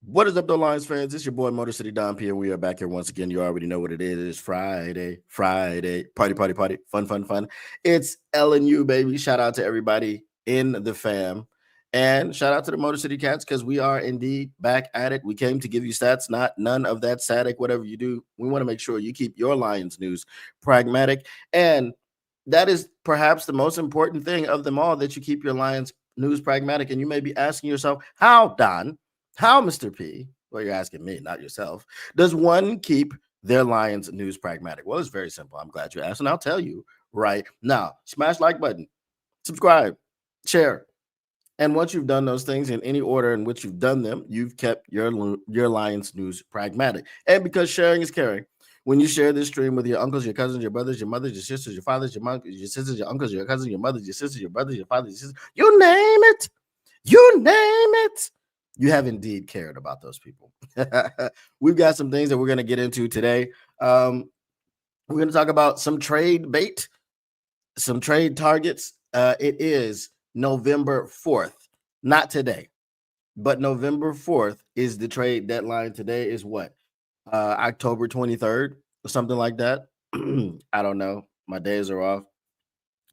What is up, though, Lions fans? It's your boy Motor City Don P, and we are back here once again. You already know what it is. It's Friday, party, fun. It's LNU, baby. Shout out to everybody in the fam, and shout out to the Motor City Cats because we are indeed back at it. We came to give you stats, not none of that static. Whatever you do, we want to make sure you keep your Lions news pragmatic, and that is perhaps the most important thing of them all, that you keep your Lions news pragmatic. And you may be asking yourself, how, Don? How, Mr. P? Well, you're asking me, not yourself. Does one keep their Lions news pragmatic? Well, it's very simple. I'm glad you asked, and I'll tell you right now. Smash like button, subscribe, share. And once you've done those things in any order in which you've done them, you've kept your Lions news pragmatic. And because sharing is caring, when you share this stream with your uncles, your cousins, your brothers, your mothers, your sisters, your fathers, your mom, your sisters, your uncles, your cousins, your mothers, your sisters, your brothers, your fathers, your sisters, you name it, you have indeed cared about those people. We've got some things that we're going to get into today. We're going to talk about some trade bait, some trade targets. It is November 4th, not today, but November 4th is the trade deadline. Today is what? October 23rd or something like that. I don't know. My days are off.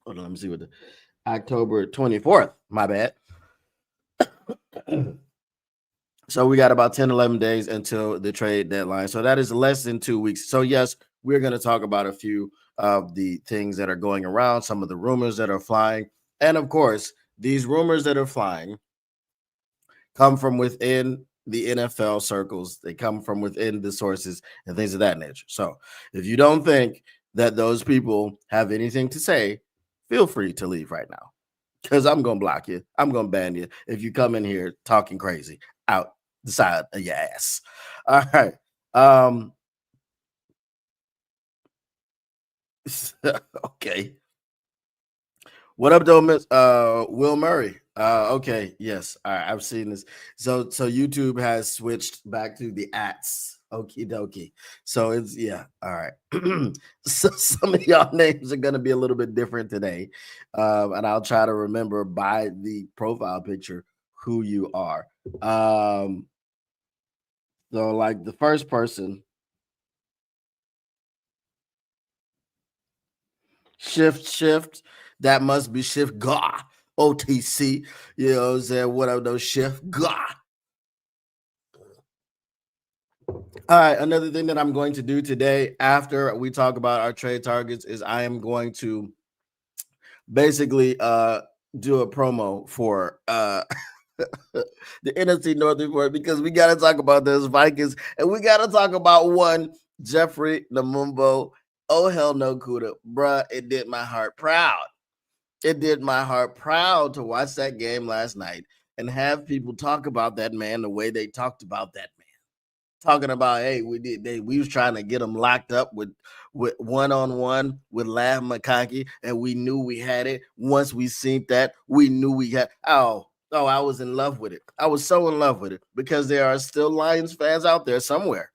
Hold on, let me see what the October 24th. My bad. So we got about 10, 11 days until the trade deadline. So that is less than 2 weeks. So yes, we're going to talk about a few of the things that are going around, some of the rumors that are flying. And of course, these rumors that are flying come from within the NFL circles. They come from within the sources and things of that nature. So if you don't think that those people have anything to say, feel free to leave right now, because I'm going to block you. I'm going to ban you if you come in here talking crazy out the side of your ass. All right. Okay. What up, though, Miss Will Murray? Okay, yes. All right, I've seen this. So YouTube has switched back to the ats. Okie dokie. So it's all right. So some of y'all names are gonna be a little bit different today. And I'll try to remember by the profile picture who you are. So like the first person, shift. That must be Shift Gah. OTC. You know what I'm saying? What up, those Shift Gah. All right, another thing that I'm going to do today after we talk about our trade targets is I am going to basically do a promo for the NFC North report, because we got to talk about those Vikings, and we got to talk about one Jeffrey Namumbo. Oh, hell no, Kuda. Bruh, it did my heart proud. It did my heart proud to watch that game last night and have people talk about that man the way they talked about that man. Talking about, hey, we was trying to get him locked up with one-on-one with Lav McConkey, and we knew we had it. Once we seen that, we knew we had. Oh, I was in love with it. I was so in love with it, because there are still Lions fans out there somewhere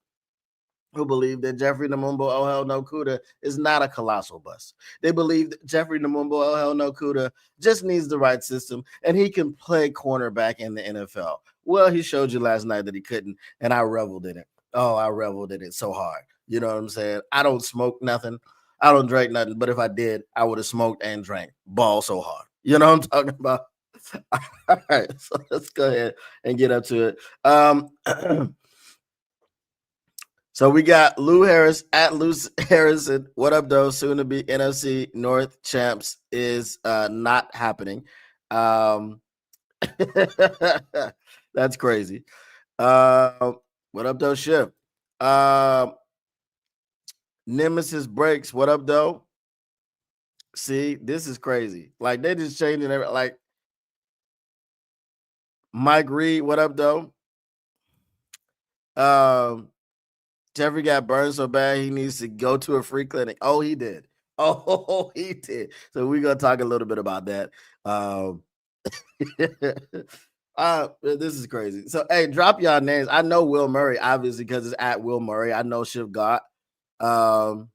who believe that Jeffrey Namumbo Oh Hell No Kuda is not a colossal bust. They believe that Jeffrey Namumbo Oh Hell No Kuda just needs the right system and he can play cornerback in the NFL. Well, he showed you last night that he couldn't, and I reveled in it. Oh, I reveled in it so hard. You know what I'm saying? I don't smoke nothing. I don't drink nothing. But if I did, I would have smoked and drank ball so hard. You know what I'm talking about? All right. So let's go ahead and get up to it. So we got Lou Harris at Lou Harrison. What up, though? Soon to be NFC North champs is not happening. That's crazy. What up, though, Ship? Nemesis Breaks. What up, though? See, this is crazy. Like, they just changing everything. Like, Mike Reed. What up, though? Jeffrey got burned so bad he needs to go to a free clinic. Oh, he did. Oh, he did. So we're gonna talk a little bit about that. This is crazy. So hey, drop y'all names. I know Will Murray, obviously, because it's at Will Murray. I know Shiv got Dolo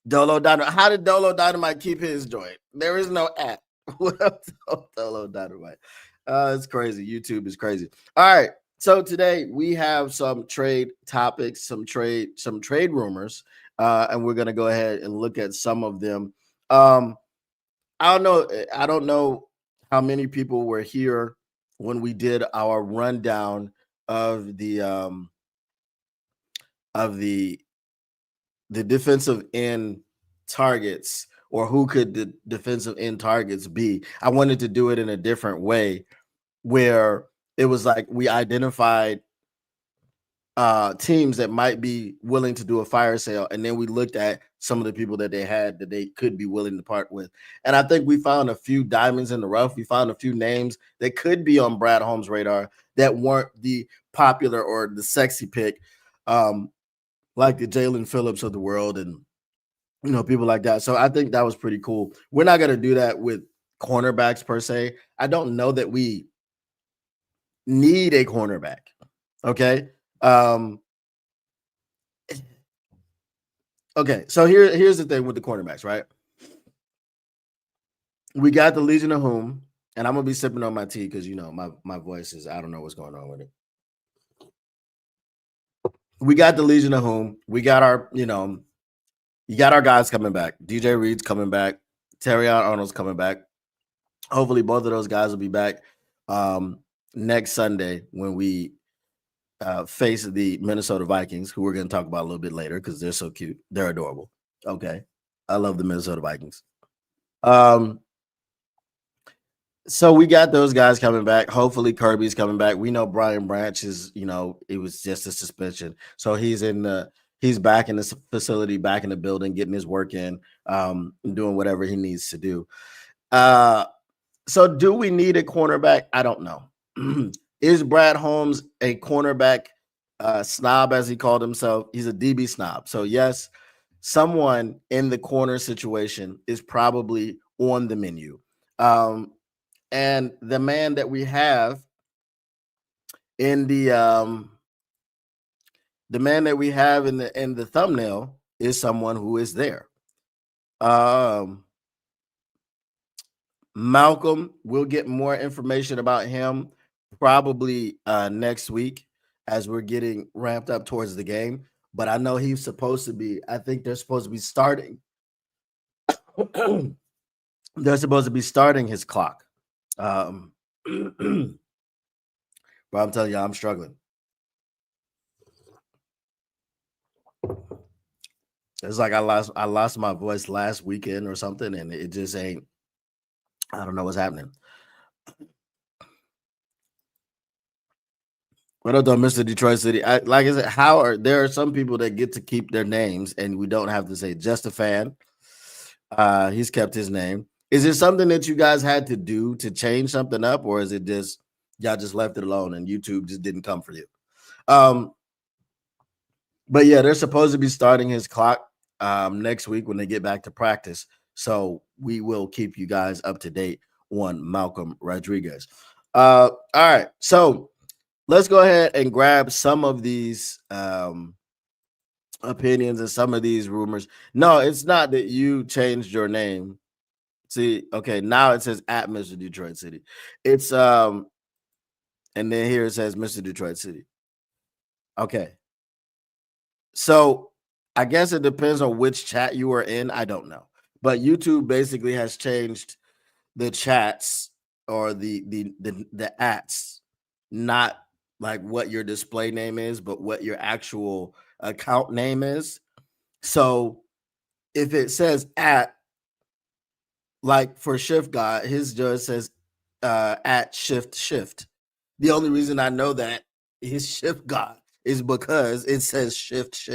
Dynamite. How did Dolo Dynamite keep his joint? There is no at. What up, Dolo Dynamite? It's crazy. YouTube is crazy. All right. So today we have some trade topics, some trade rumors, and we're gonna go ahead and look at some of them. Um, I don't know how many people were here when we did our rundown of of the the defensive end targets, or who could the defensive end targets be. I wanted to do it in a different way, where it was like we identified teams that might be willing to do a fire sale, and then we looked at some of the people that they had that they could be willing to part with. And I think we found a few diamonds in the rough. We found a few names that could be on Brad Holmes' radar that weren't the popular or the sexy pick, like the Jalen Phillips of the world, and people like that. So I think that was pretty cool. We're not going to do that with cornerbacks per se. I don't know that we need a cornerback. Okay. Okay, so here's the thing with the cornerbacks, right? We got the Legion of Whom, and I'm gonna be sipping on my tea because my voice is, I don't know what's going on with it. We got the Legion of Whom. We got our, you got our guys coming back. DJ Reed's coming back. Terrion Arnold's coming back. Hopefully, both of those guys will be back next Sunday when we face the Minnesota Vikings, who we're going to talk about a little bit later because they're so cute. They're adorable. Okay. I love the Minnesota Vikings. So we got those guys coming back. Hopefully Kirby's coming back. We know Brian Branch is, it was just a suspension. So he's back in the facility, back in the building, getting his work in, doing whatever he needs to do. So do we need a cornerback? I don't know. Is Brad Holmes a cornerback snob, as he called himself? He's a DB snob. So yes, someone in the corner situation is probably on the menu. And the man that we have in the thumbnail is someone who is there. Malcolm, we'll get more information about him probably next week as we're getting ramped up towards the game. But I know he's supposed to be, I think they're supposed to be starting. They're supposed to be starting his clock. But I'm telling you, I'm struggling. It's like I lost my voice last weekend or something, and it just ain't. I don't know what's happening. What up, though, Mr. Detroit City? Like I said, there are some people that get to keep their names, and we don't have to say just a fan. He's kept his name. Is it something that you guys had to do to change something up, or is it just y'all just left it alone and YouTube just didn't come for you? But yeah, they're supposed to be starting his clock next week when they get back to practice. So we will keep you guys up to date on Malcolm Rodriguez. All right, so let's go ahead and grab some of these opinions and some of these rumors. No, it's not that you changed your name. See, okay, now it says at Mr. Detroit City. It's and then here it says Mr. Detroit City. Okay. So I guess it depends on which chat you are in. I don't know. But YouTube basically has changed the chats or the ats, not like what your display name is, but what your actual account name is. So if it says at, like for Shift God, his just says at shift. The only reason I know that is Shift God is because it says shift.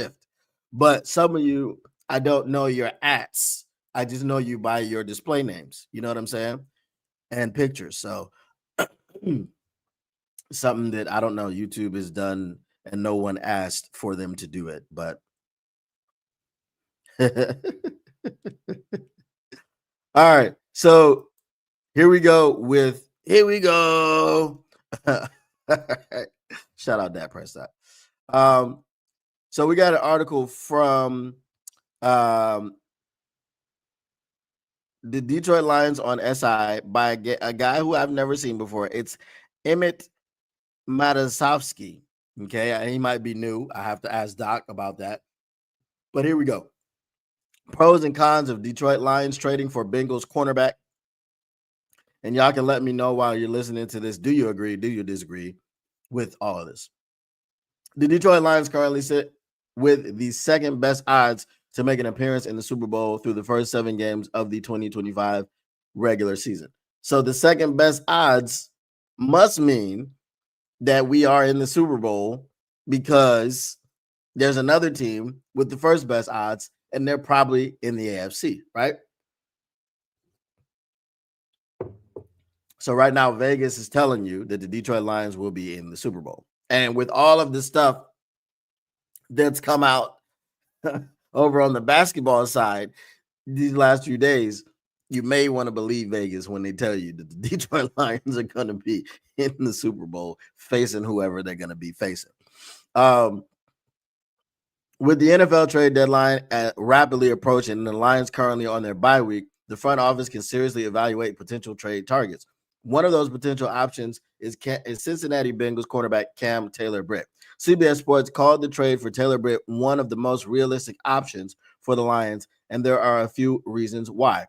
But some of you, I don't know your ats. I just know you by your display names. You know what I'm saying? And pictures. So something that I don't know YouTube has done and no one asked for them to do it, but all right. So here we go. Shout out Dak Prescott. So we got an article from the Detroit Lions on SI by a guy who I've never seen before. It's Emmett Matasovsky. Okay, he might be new. I have to ask Doc about that. But here we go. Pros and cons of Detroit Lions trading for Bengals cornerback. And y'all can let me know while you're listening to this. Do you agree? Do you disagree with all of this? The Detroit Lions currently sit with the second best odds to make an appearance in the Super Bowl through the first 7 games of the 2025 regular season. So the second best odds must mean that we are in the Super Bowl because there's another team with the first best odds, and they're probably in the AFC, right? So right now, Vegas is telling you that the Detroit Lions will be in the Super Bowl. And with all of the stuff that's come out over on the basketball side these last few days, you may want to believe Vegas when they tell you that the Detroit Lions are going to be in the Super Bowl facing whoever they're going to be facing. With the NFL trade deadline rapidly approaching and the Lions currently on their bye week, the front office can seriously evaluate potential trade targets. One of those potential options is Cincinnati Bengals cornerback Cam Taylor-Britt. CBS Sports called the trade for Taylor-Britt one of the most realistic options for the Lions, and there are a few reasons why.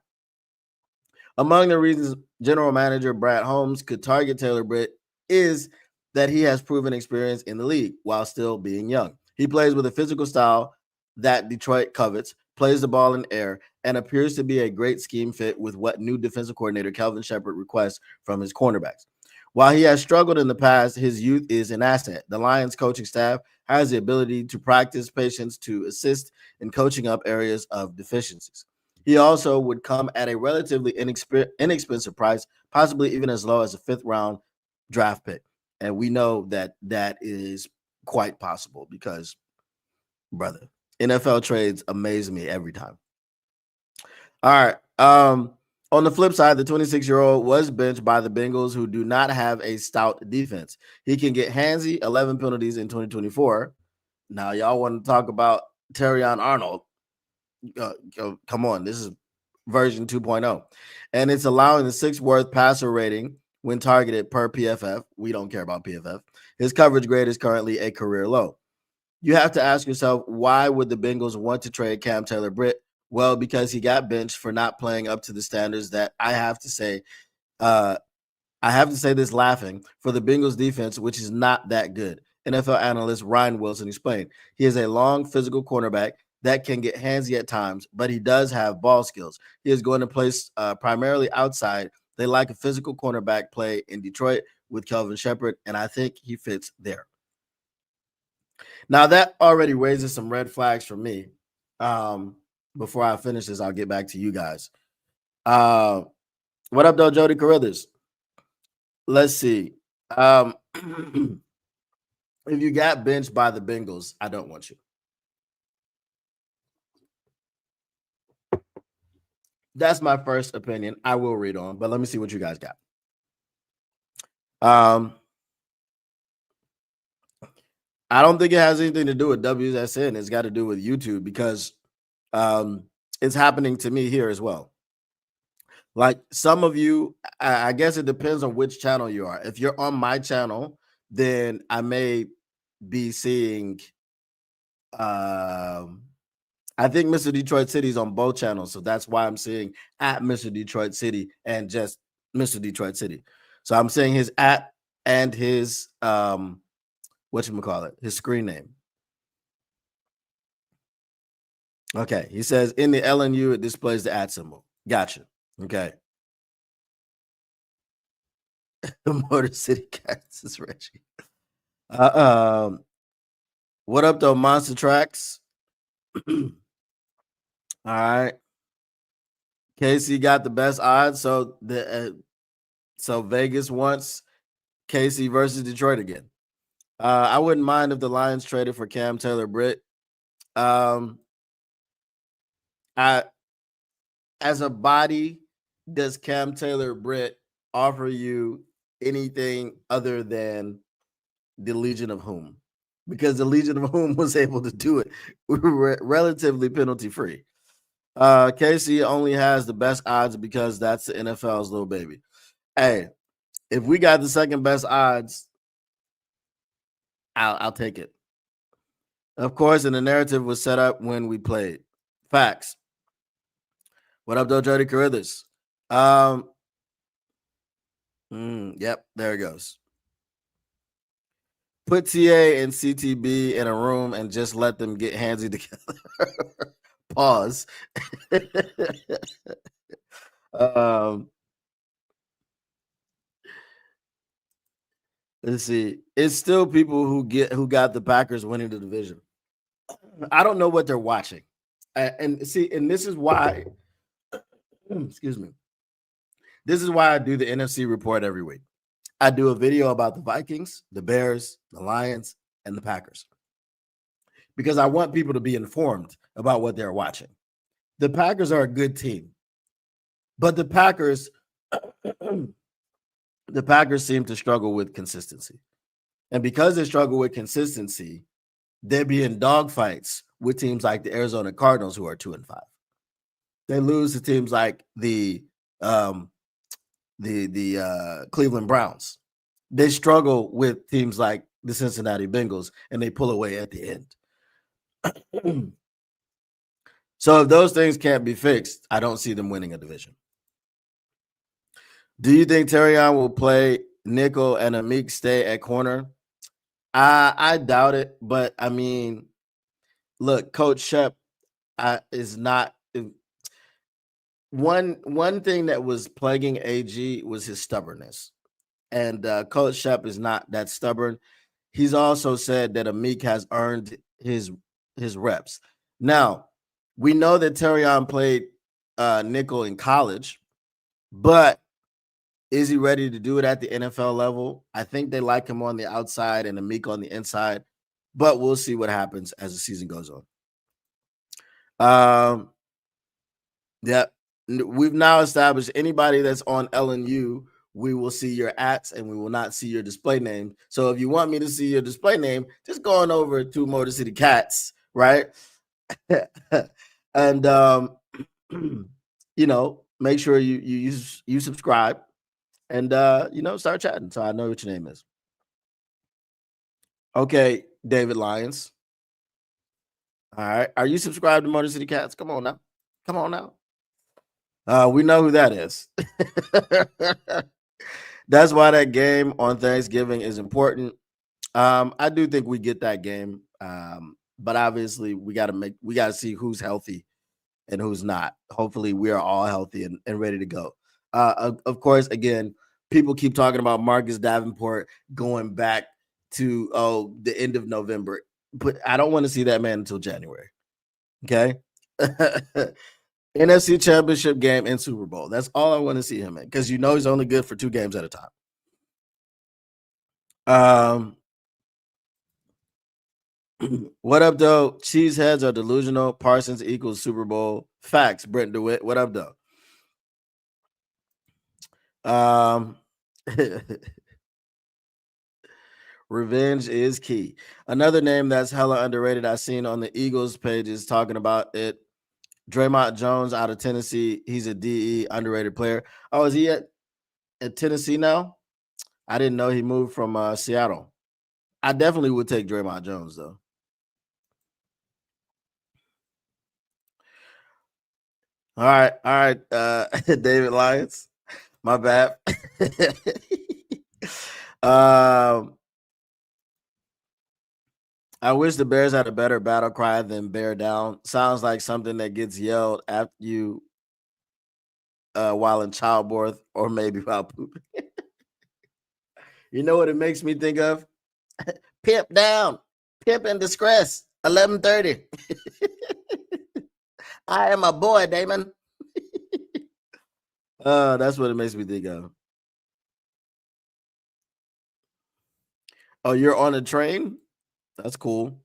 Among the reasons general manager Brad Holmes could target Taylor-Britt is that he has proven experience in the league while still being young. He plays with a physical style that Detroit covets, plays the ball in air, and appears to be a great scheme fit with what new defensive coordinator Kelvin Shepherd requests from his cornerbacks. While he has struggled in the past, his youth is an asset. The Lions coaching staff has the ability to practice patience to assist in coaching up areas of deficiencies. He also would come at a relatively inexpensive price, possibly even as low as a 5th-round draft pick. And we know that that is quite possible because, brother, NFL trades amaze me every time. All right. On the flip side, the 26-year-old was benched by the Bengals, who do not have a stout defense. He can get handsy, 11 penalties in 2024. Now, y'all want to talk about Terrion Arnold. Come on, this is version 2.0. And it's allowing the 6th worst passer rating when targeted per PFF. We don't care about PFF. His coverage grade is currently a career low. You have to ask yourself, why would the Bengals want to trade Cam Taylor-Britt? Well, because he got benched for not playing up to the standards that I have to say this laughing, for the Bengals defense, which is not that good. NFL analyst Ryan Wilson explained, he is a long physical cornerback that can get handsy at times, but he does have ball skills. He is going to play primarily outside. They like a physical cornerback play in Detroit with Kelvin Shepherd, and I think he fits there. Now, that already raises some red flags for me. Before I finish this, I'll get back to you guys. What up, though, Jody Carruthers? Let's see. If you got benched by the Bengals, I don't want you. That's my first opinion. I will read on, but let me see what you guys got. I don't think it has anything to do with WSN. It's got to do with YouTube because it's happening to me here as well. Like some of you, I guess it depends on which channel you are. If you're on my channel, then I may be seeing I think Mr. Detroit City is on both channels. So that's why I'm seeing at Mr. Detroit City and just Mr. Detroit City. So I'm seeing his at and his whatchamacallit, his screen name. Okay, he says in the LNU, it displays the at symbol. Gotcha. Okay. The Motor City Cats is Reggie. What up, though, Monster Tracks? All right. KC got the best odds, so so Vegas wants KC versus Detroit again. I wouldn't mind if the Lions traded for Cam Taylor-Britt. As a body, does Cam Taylor-Britt offer you anything other than the Legion of Whom? Because the Legion of Whom was able to do it relatively penalty-free. KC only has the best odds because that's the NFL's little baby. Hey, if we got the second best odds, I'll take it. Of course, and the narrative was set up when we played. Facts. What up, though, Jody Carruthers? Yep, there it goes. Put TA and CTB in a room and just let them get handsy together. Pause. Let's see. It's still people who got the Packers winning the division. I don't know what they're watching. And see, and this is why, excuse me. This is why I do the NFC report every week. I do a video about the Vikings, the Bears, the Lions, and the Packers. Because I want people to be informed about what they're watching. The Packers are a good team. But the Packers seem to struggle with consistency. And because they struggle with consistency, they're being dogfights with teams like the Arizona Cardinals, who are 2-5. They lose to teams like the Cleveland Browns. They struggle with teams like the Cincinnati Bengals, and they pull away at the end. So if those things can't be fixed, I don't see them winning a division. Do you think Terrion will play nickel and Amik stay at corner? I doubt it, but I mean, look, Coach Shep is not one thing that was plaguing AG was his stubbornness, and Coach Shep is not that stubborn. He's also said that Amik has earned his reps. Now, we know that Terrion played nickel in college, but is he ready to do it at the NFL level? I think they like him on the outside and Amik on the inside, but we'll see what happens as the season goes on. Yeah, we've now established anybody that's on LNU, we will see your ats and we will not see your display name. So if you want me to see your display name, just go on over to Motor City Cats, right? And make sure you subscribe and start chatting so I know what your name is. Okay, David Lyons. All right. Are you subscribed to Motor City Cats? Come on now. We know who that is. That's why that game on Thanksgiving is important. I do think we get that game. But obviously we got to see who's healthy and who's not. Hopefully we are all healthy and ready to go. Of course, again, people keep talking about Marcus Davenport going back to the end of November, but I don't want to see that man until January. Okay. NFC Championship game and Super Bowl. That's all I want to see him in, because he's only good for 2 games at a time. What up, though? Cheeseheads are delusional. Parsons equals Super Bowl. Facts. Brent DeWitt. What up, though? Revenge is key. Another name that's hella underrated I seen on the Eagles page is talking about it. Draymond Jones out of Tennessee. He's a DE underrated player. Oh, is he at Tennessee now? I didn't know he moved from Seattle. I definitely would take Draymond Jones, though. All right. David Lyons. My bad. I wish the Bears had a better battle cry than bear down. Sounds like something that gets yelled after you while in childbirth or maybe while pooping. You know what it makes me think of? Pimp down. Pimp in distress. 11:30. I am a boy, Damon. That's what it makes me think of. Oh, you're on a train? That's cool.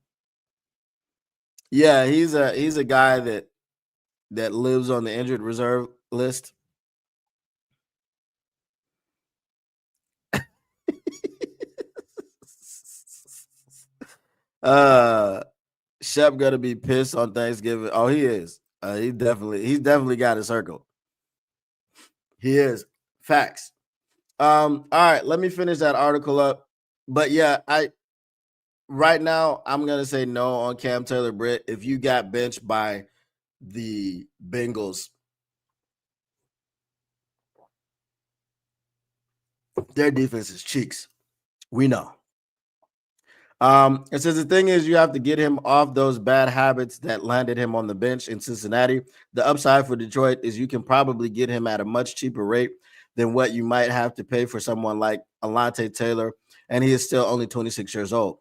Yeah, he's a guy that lives on the injured reserve list. Shep gonna be pissed on Thanksgiving. Oh, he is. He's definitely got his circle. He is. Facts. All right, let me finish that article up. But yeah, right now, I'm gonna say no on Cam Taylor-Britt. If you got benched by the Bengals, their defense is cheeks. We know. It says the thing is you have to get him off those bad habits that landed him on the bench in Cincinnati. The upside for Detroit is you can probably get him at a much cheaper rate than what you might have to pay for someone like Alontae Taylor, and he is still only 26 years old.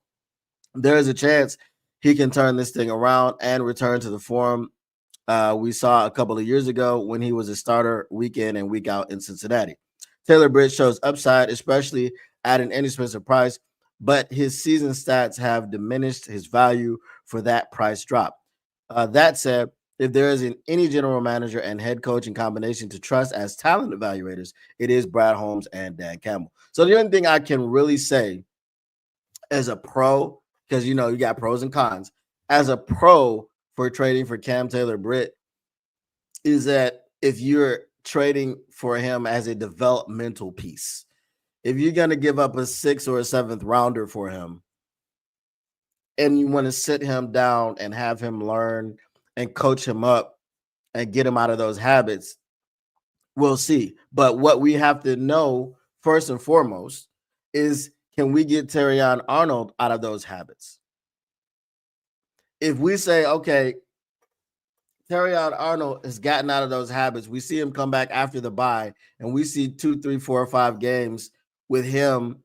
There is a chance he can turn this thing around and return to the form we saw a couple of years ago when he was a starter week in and week out in Cincinnati. Taylor-Britt shows upside, especially at an inexpensive price, but his season stats have diminished his value for that price drop. That said, if there isn't any general manager and head coach in combination to trust as talent evaluators, it is Brad Holmes and Dan Campbell. So the only thing I can really say as a pro, because you got pros and cons, as a pro for trading for Cam Taylor-Britt, is that if you're trading for him as a developmental piece, if you're going to give up a 6th or a 7th rounder for him and you want to sit him down and have him learn and coach him up and get him out of those habits, we'll see. But what we have to know first and foremost is, can we get Terrion Arnold out of those habits? If we say, okay, Terrion Arnold has gotten out of those habits, we see him come back after the bye, and we see 2, 3, 4, or 5 games with him,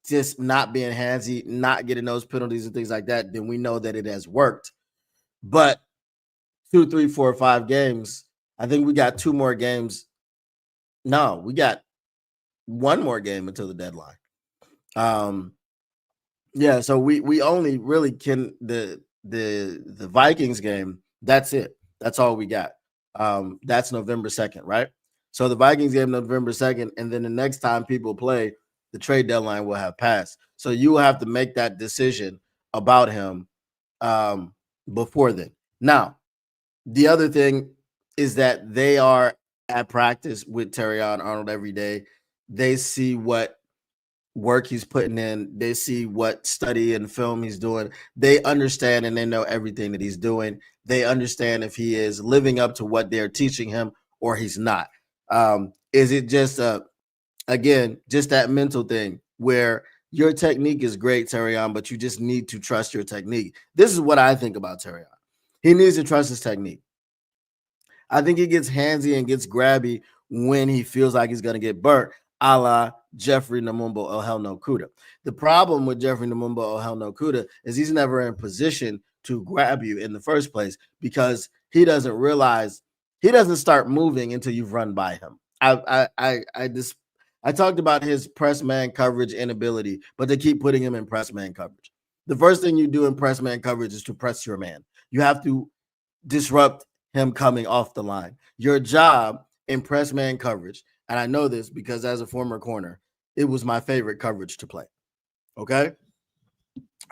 just not being handsy, not getting those penalties and things like that, then we know that it has worked. But 2, 3, 4, 5 games, I think we got 2 more games. No, we got 1 more game until the deadline. Yeah, so we only really can the Vikings game. That's it. That's all we got. That's November 2nd, right? So the Vikings game November 2nd, and then the next time people play, the trade deadline will have passed. So you will have to make that decision about him before then. Now, the other thing is that they are at practice with Terrion Arnold every day. They see what work he's putting in. They see what study and film he's doing. They understand and they know everything that he's doing. They understand if he is living up to what they're teaching him or he's not. Is it just again, just that mental thing where your technique is great, Terrion, but you just need to trust your technique. This is what I think about Terrion. He needs to trust his technique. I think he gets handsy and gets grabby when he feels like he's going to get burnt, a la Jeffrey Namumbo Ohel-Nokuda. The problem with Jeffrey Namumbo Ohel-Nokuda is he's never in position to grab you in the first place because he doesn't realize, he doesn't start moving until you've run by him. I talked about his press man coverage inability, but they keep putting him in press man coverage. The first thing you do in press man coverage is to press your man. You have to disrupt him coming off the line. Your job in press man coverage, and I know this because as a former corner, it was my favorite coverage to play. Okay?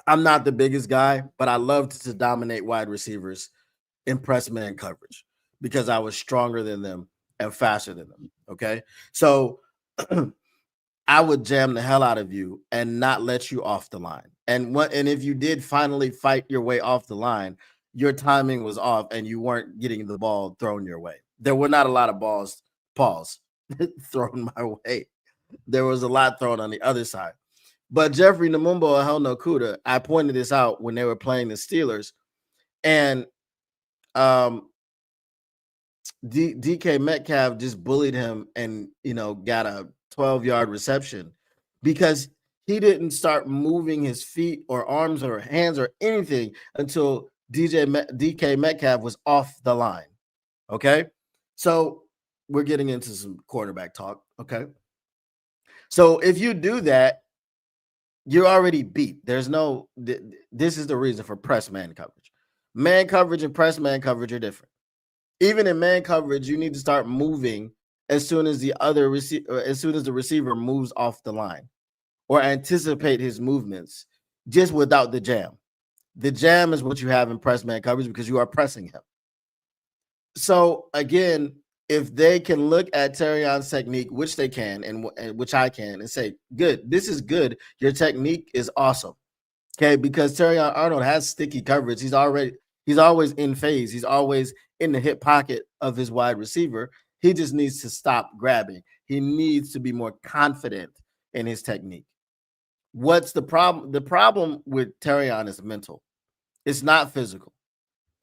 I'm not the biggest guy, but I loved to dominate wide receivers in press man coverage because I was stronger than them and faster than them. Okay? So I would jam the hell out of you and not let you off the line. And if you did finally fight your way off the line, your timing was off and you weren't getting the ball thrown your way. There were not a lot of balls thrown my way. There was a lot thrown on the other side. But Jeffrey Namumbo Ohel-Nokuda, I pointed this out when they were playing the Steelers, and DK Metcalf just bullied him and got a 12-yard reception because he didn't start moving his feet or arms or hands or anything until DK Metcalf was off the line. Okay, so we're getting into some quarterback talk. Okay, so if you do that, you're already beat. There's no. This is the reason for press man coverage. Man coverage and press man coverage are different. Even in man coverage, you need to start moving as soon as the receiver moves off the line, or anticipate his movements just without the jam. The jam is what you have in press man coverage because you are pressing him. So again, if they can look at Terrion's technique, which they can, and which I can, and say, good, this is good. Your technique is awesome. Okay, because Terrion Arnold has sticky coverage. He's always in phase. He's always in the hip pocket of his wide receiver. He just needs to stop grabbing. He needs to be more confident in his technique. What's the problem? The problem with Terrion is mental. It's not physical.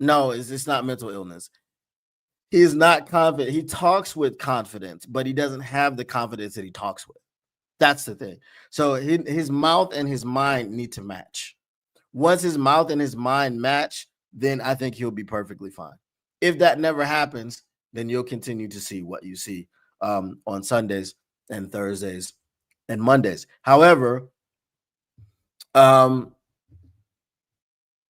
No, it's not mental illness. He is not confident. He talks with confidence, but he doesn't have the confidence that he talks with. That's the thing. So his mouth and his mind need to match. Once his mouth and his mind match, then I think he'll be perfectly fine. If that never happens, then you'll continue to see what you see on Sundays and Thursdays and Mondays. However,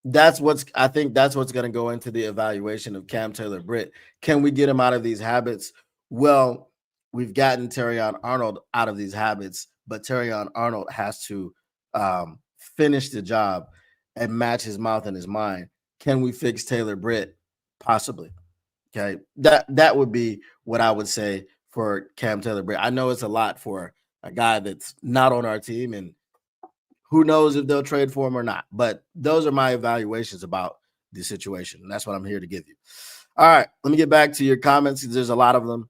that's what's going to go into the evaluation of Cam Taylor-Britt. Can we get him out of these habits? Well, we've gotten Terrion Arnold out of these habits, but Terrion Arnold has to finish the job and match his mouth and his mind. Can we fix Taylor-Britt? Possibly. Okay. That would be what I would say for Cam Taylor-Britt. I know it's a lot for a guy that's not on our team, and who knows if they'll trade for him or not. But those are my evaluations about the situation. And that's what I'm here to give you. All right. Let me get back to your comments. There's a lot of them.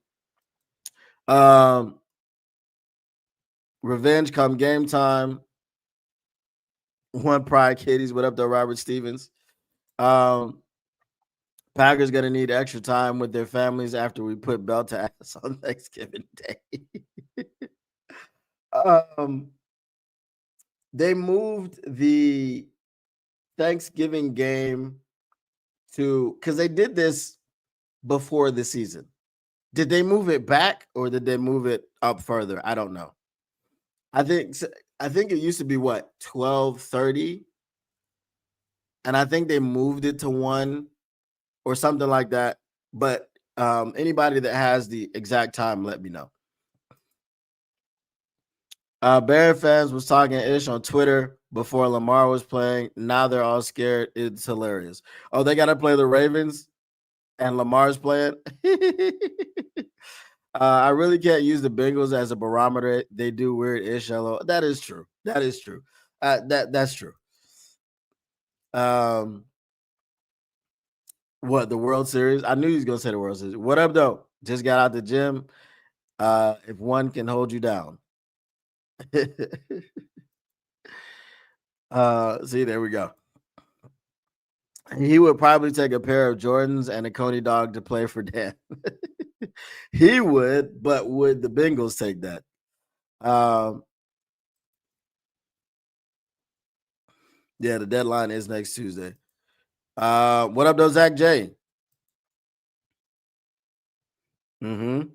Revenge come game time. One Pride Kitties. What up, though, Robert Stevens? Packers going to need extra time with their families after we put belt to ass on Thanksgiving Day. They moved the Thanksgiving game because they did this before the season. Did they move it back or did they move it up further? I don't know. I think it used to be 12:30, and I think they moved it to 1 or something like that. But anybody that has the exact time, let me know. Bear fans was talking ish on Twitter before Lamar was playing. Now they're all scared. It's hilarious. Oh, they got to play the Ravens and Lamar's playing. I really can't use the Bengals as a barometer. They do weird ish. That is true. That is true. That's true. What, the World Series? I knew he was gonna say the World Series. What up, though? Just got out the gym. If one can hold you down. See, there we go. He would probably take a pair of Jordans and a Coney dog to play for Dan. He would, but would the Bengals take that? Yeah, the deadline is next Tuesday. What up, though, Zach J? Mm-hmm.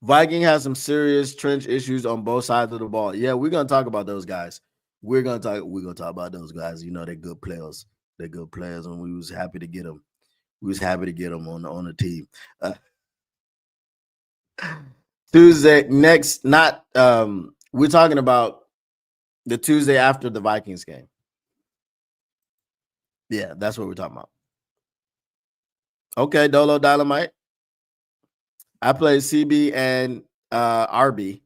Viking has some serious trench issues on both sides of the ball. Yeah, we're gonna talk about those guys. We're gonna talk about those guys. You know, they're good players. They're good players, and we was happy to get them. We was happy to get them on the team. Tuesday next, not we're talking about the Tuesday after the Vikings game. Yeah, that's what we're talking about. Okay, Dolo Dynamite. I played CB and RB.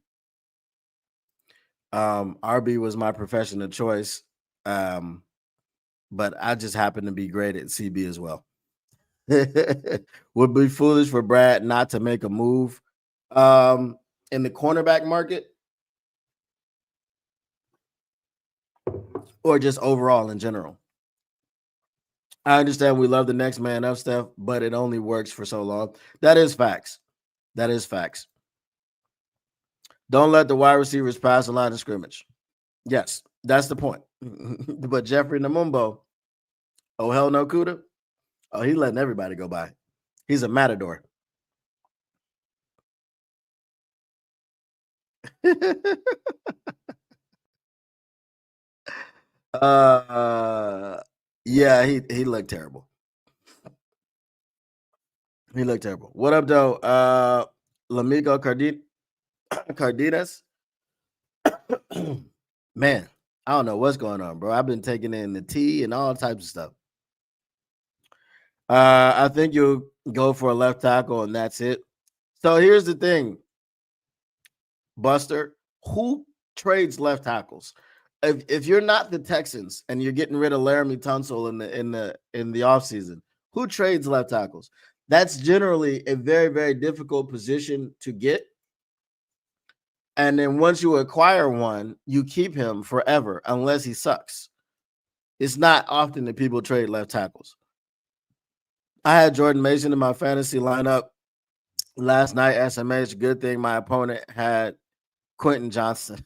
RB was my profession of choice, but I just happen to be great at CB as well. Would be foolish for Brad not to make a move in the cornerback market or just overall in general. I understand we love the next man up stuff, but it only works for so long. That is facts. That is facts. Don't let the wide receivers pass the line of scrimmage. Yes, that's the point. But Jeffrey Namumbo, oh hell no, Kuda. Oh, he's letting everybody go by. He's a matador. Yeah, he looked terrible. He looked terrible. What up, though? Lamico Cardenas. Man, I don't know what's going on, bro. I've been taking in the tea and all types of stuff. I think you'll go for a left tackle and that's it. So here's the thing. Buster, who trades left tackles? If you're not the Texans and you're getting rid of Laramie Tunsil in the offseason, who trades left tackles? That's generally a very, very difficult position to get. And then once you acquire one, you keep him forever unless he sucks. It's not often that people trade left tackles. I had Jordan Mason in my fantasy lineup last night. SMH, good thing my opponent had Quentin Johnson.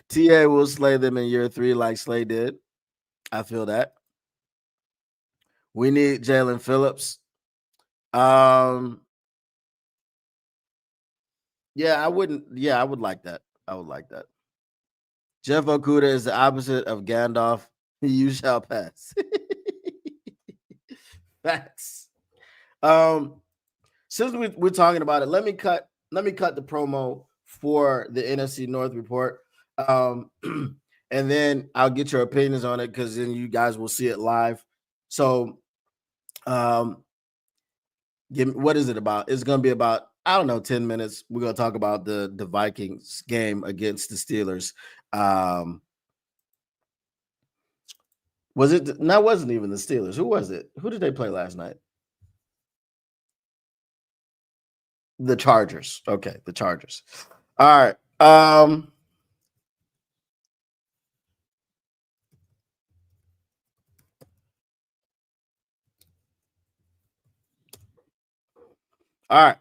TA will slay them in year 3 like Slay did. I feel that. We need Jalen Phillips. Yeah, I would like that. I would like that. Jeff Okuda is the opposite of Gandalf. You shall pass. Facts. Since we're talking about it, let me cut the promo for the NFC North report. And then I'll get your opinions on it because then you guys will see it live. So what is it about? It's gonna be about, I don't know, 10 minutes. We're gonna talk about the Vikings game against the Steelers. Wasn't even the Steelers. Who was it? Who did they play last night? The Chargers. Okay, the Chargers. All right. All right.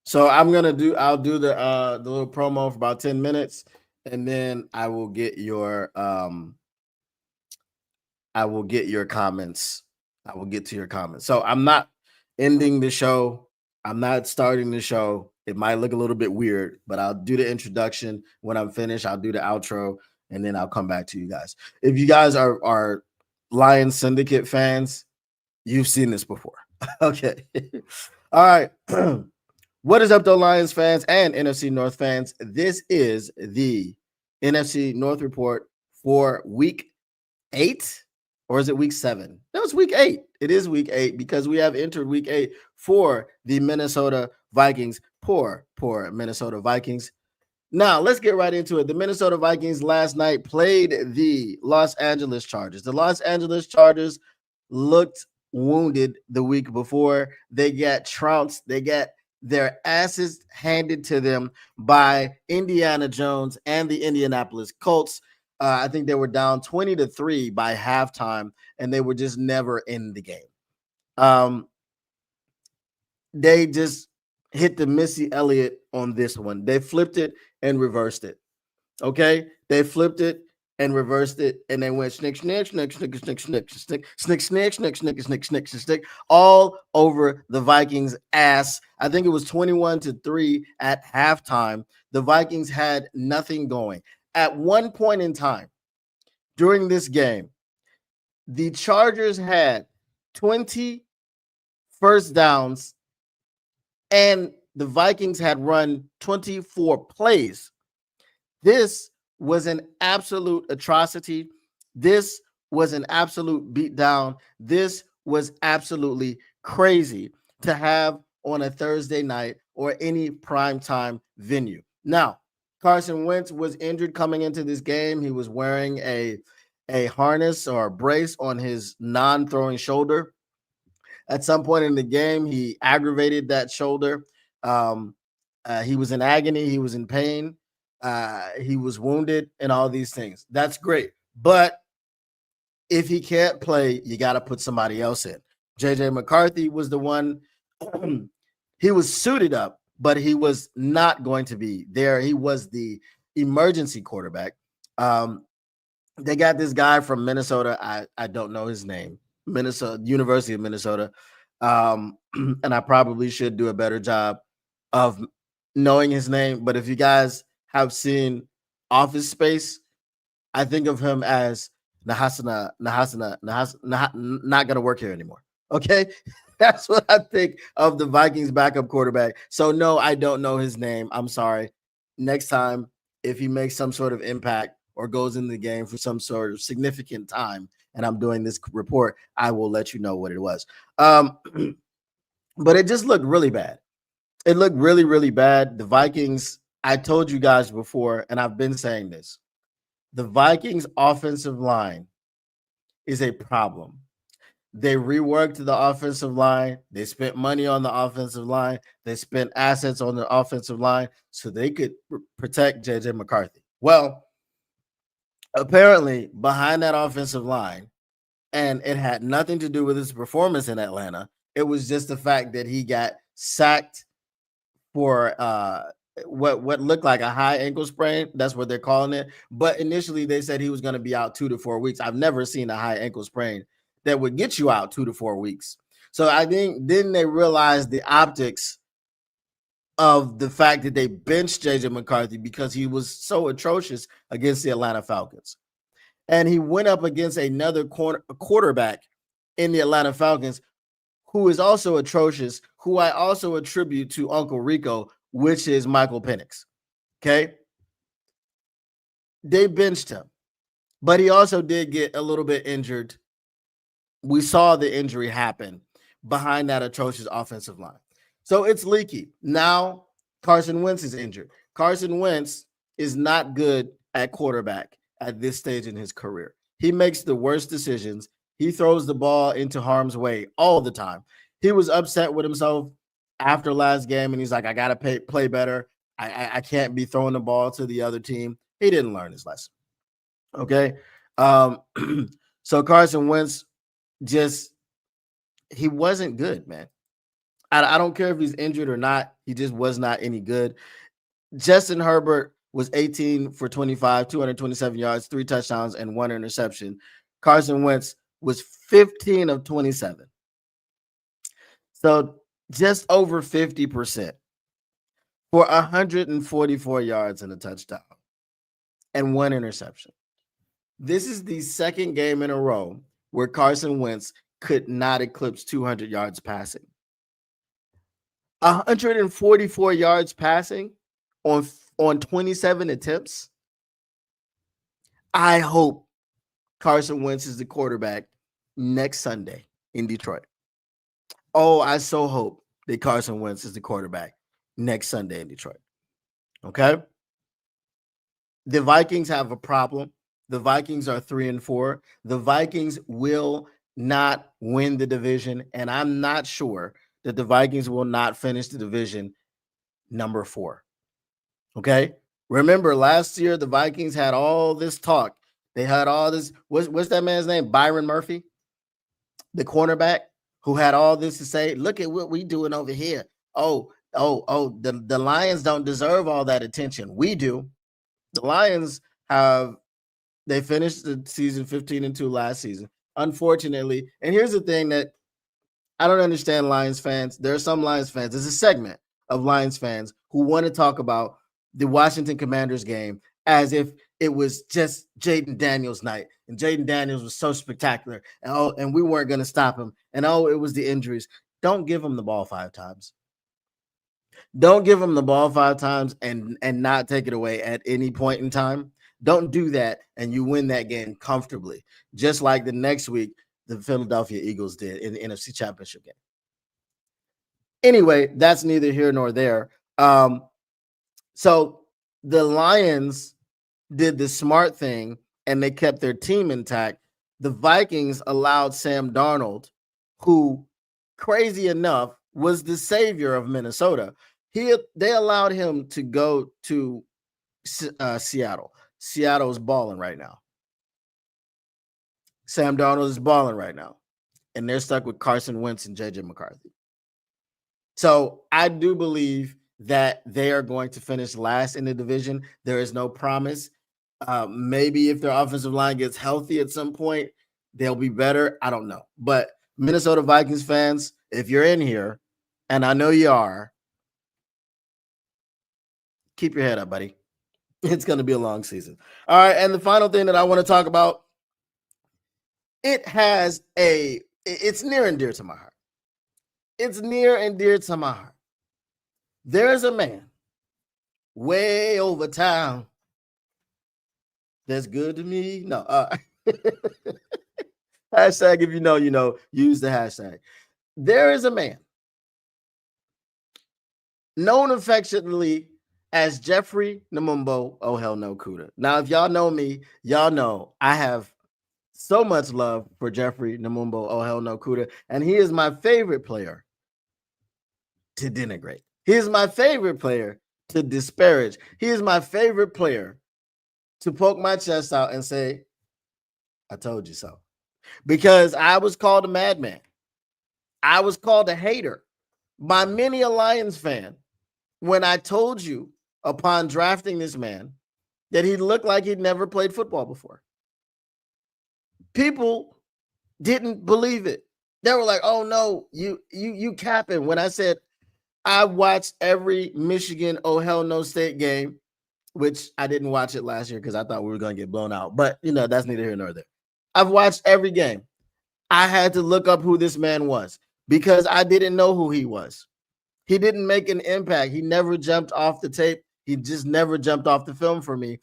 So I'll do the little promo for about 10 minutes, and then I will get your comments. I will get to your comments. So I'm not ending the show. I'm not starting the show. It might look a little bit weird, but I'll do the introduction. When I'm finished, I'll do the outro, and then I'll come back to you guys. If you guys are Lions Syndicate fans, you've seen this before. Okay. All right. What is up, though, Lions fans and NFC North fans? This is the NFC North report for week 8, or is it week 7? No, it's week 8. It is week 8 because we have entered week 8 for the Minnesota Vikings. Poor Minnesota Vikings. Now, let's get right into it. The Minnesota Vikings last night played the Los Angeles Chargers. The Los Angeles Chargers looked wounded the week before. They got trounced. They got their asses handed to them by Indiana Jones and the Indianapolis Colts. I think they were down 20-3 by halftime, and they were just never in the game. They just hit the Missy Elliott on this one. They flipped it and reversed it. Okay, they flipped it and reversed it, and they went snick, snick, snick, snick, snick, snick, snick, snick, snick, snick, snick, snick, snick, snick, all over the Vikings' ass. I think it was 21-3 at halftime. The Vikings had nothing going. At one point in time during this game, the Chargers had 20 first downs, and the Vikings had run 24 plays. This was an absolute atrocity. This was an absolute beatdown. This was absolutely crazy to have on a Thursday night or any primetime venue. Now, Carson Wentz was injured coming into this game. He was wearing a harness or a brace on his non-throwing shoulder. At some point in the game, he aggravated that shoulder. He was in agony. He was in pain. He was wounded and all these things. That's great. But if he can't play, you got to put somebody else in. JJ McCarthy was the one. He was suited up, but he was not going to be there. He was the emergency quarterback. They got this guy from Minnesota. I don't know his name. University of Minnesota. And I probably should do a better job of knowing his name. But if you guys have seen Office Space, I think of him as Nahasana, not going to work here anymore. Okay. That's what I think of the Vikings backup quarterback. So no, I don't know his name. I'm sorry. Next time, if he makes some sort of impact or goes in the game for some sort of significant time, and I'm doing this report, I will let you know what it was. but it just looked really bad. It looked really, really bad. The Vikings, I told you guys before, and I've been saying this, the Vikings offensive line is a problem. They reworked the offensive line. They spent money on the offensive line. They spent assets on the offensive line so they could protect JJ McCarthy. Well, apparently, behind that offensive line, and it had nothing to do with his performance in Atlanta. It was just the fact that he got sacked for what looked like a high ankle sprain. That's what they're calling it. But initially, they said he was going to be out 2 to 4 weeks. I've never seen a high ankle sprain that would get you out 2 to 4 weeks. So I think then they realized the optics of the fact that they benched JJ McCarthy because he was so atrocious against the Atlanta Falcons. And he went up against another quarterback in the Atlanta Falcons who is also atrocious, who I also attribute to Uncle Rico, which is Michael Penix. Okay. They benched him, but he also did get a little bit injured. We saw the injury happen behind that atrocious offensive line. So it's leaky. Now Carson Wentz is injured. Carson Wentz is not good at quarterback at this stage in his career. He makes the worst decisions. He throws the ball into harm's way all the time. He was upset with himself after last game, and he's like, I got to play better. I can't be throwing the ball to the other team. He didn't learn his lesson. Okay. So Carson Wentz he wasn't good, man. I don't care if he's injured or not. He just was not any good. Justin Herbert was 18 for 25, 227 yards, 3 touchdowns, and 1 interception. Carson Wentz was 15 of 27. So just over 50% for 144 yards and a touchdown and 1 interception. This is the second game in a row where Carson Wentz could not eclipse 200 yards passing. 144 yards passing on 27 attempts. I hope Carson Wentz is the quarterback next Sunday in Detroit. Oh, I so hope that Carson Wentz is the quarterback next Sunday in Detroit. Okay? The Vikings have a problem. The Vikings are 3-4. The Vikings will not win the division, and I'm not sure that the Vikings will not finish the division number 4. Okay? Remember, last year, the Vikings had all this talk. They had all this. What's that man's name? Byron Murphy, the cornerback, who had all this to say. Look at what we doing over here. The Lions don't deserve all that attention. We do. The Lions they finished the season 15-2 last season. Unfortunately, and here's the thing that I don't understand Lions fans. There are some Lions fans. There's a segment of Lions fans who want to talk about the Washington Commanders game as if it was just Jaden Daniels' night, and Jaden Daniels was so spectacular, and we weren't going to stop him, and it was the injuries. Don't give him the ball 5 times. Don't give him the ball 5 times and not take it away at any point in time. Don't do that, and you win that game comfortably, just like the next week the Philadelphia Eagles did in the NFC Championship game. Anyway, that's neither here nor there. So the Lions did the smart thing, and they kept their team intact. The Vikings allowed Sam Darnold, who, crazy enough, was the savior of Minnesota. They allowed him to go to Seattle. Seattle's balling right now. Sam Darnold is balling right now, and they're stuck with Carson Wentz and JJ McCarthy. So I do believe that they are going to finish last in the division. There is no promise. Maybe if their offensive line gets healthy at some point, they'll be better. I don't know. But Minnesota Vikings fans, if you're in here, and I know you are, keep your head up, buddy. It's going to be a long season. All right. And the final thing that I want to talk about, it's near and dear to my heart. It's near and dear to my heart. There's a man way over town that's good to me. No. Hashtag, if you know, use the hashtag. There is a man known affectionately as Jeffrey Namumbo Oh Hell No Kuda. Now, if y'all know me, y'all know I have so much love for Jeffrey Namumbo Oh Hell No Kuda, and he is my favorite player to denigrate. He is my favorite player to disparage. He is my favorite player to poke my chest out and say, I told you so. Because I was called a madman. I was called a hater by many a Lions fan when I told you upon drafting this man that he looked like he'd never played football before. People didn't believe it. They were like, "Oh no, you capping." When I said I watched every Michigan Oh Hell No State game, which I didn't watch it last year because I thought we were going to get blown out. But that's neither here nor there. I've watched every game. I had to look up who this man was because I didn't know who he was. He didn't make an impact. He never jumped off the tape. He just never jumped off the film for me.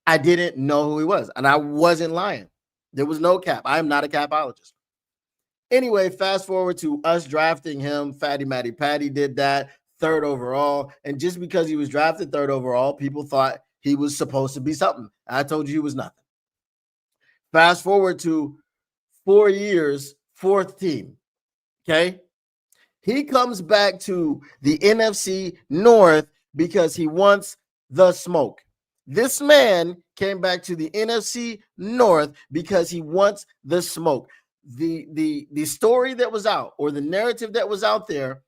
I didn't know who he was, and I wasn't lying. There was no cap. I am not a capologist. Anyway, fast forward to us drafting him. Fatty Matty Patty did that, 3rd overall. And just because he was drafted 3rd overall, people thought he was supposed to be something. I told you he was nothing. Fast forward to 4 years, 4th team. Okay. He comes back to the NFC North because he wants the smoke. This man came back to the NFC North because he wants the smoke. The story that was out, or the narrative that was out there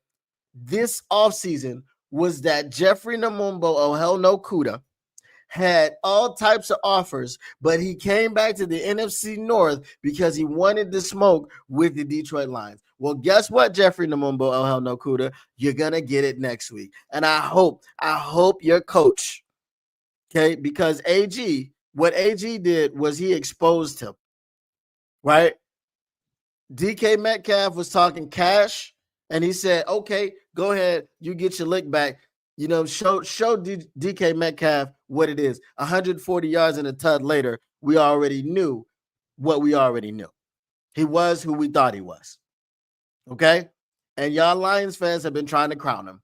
this offseason, was that Jeffrey Namumbo Oh Hell No Kuda had all types of offers, but he came back to the NFC North because he wanted the smoke with the Detroit Lions. Well, guess what, Jeffrey Namumbo Oh Hell No Kuda? You're gonna get it next week. And I hope your coach, okay, because what AG did was he exposed him, right? DK Metcalf was talking cash, and he said, okay, go ahead, you get your lick back. Show DK Metcalf what it is. 140 yards and a tud later, we already knew what we already knew. He was who we thought he was. Okay? And y'all Lions fans have been trying to crown him.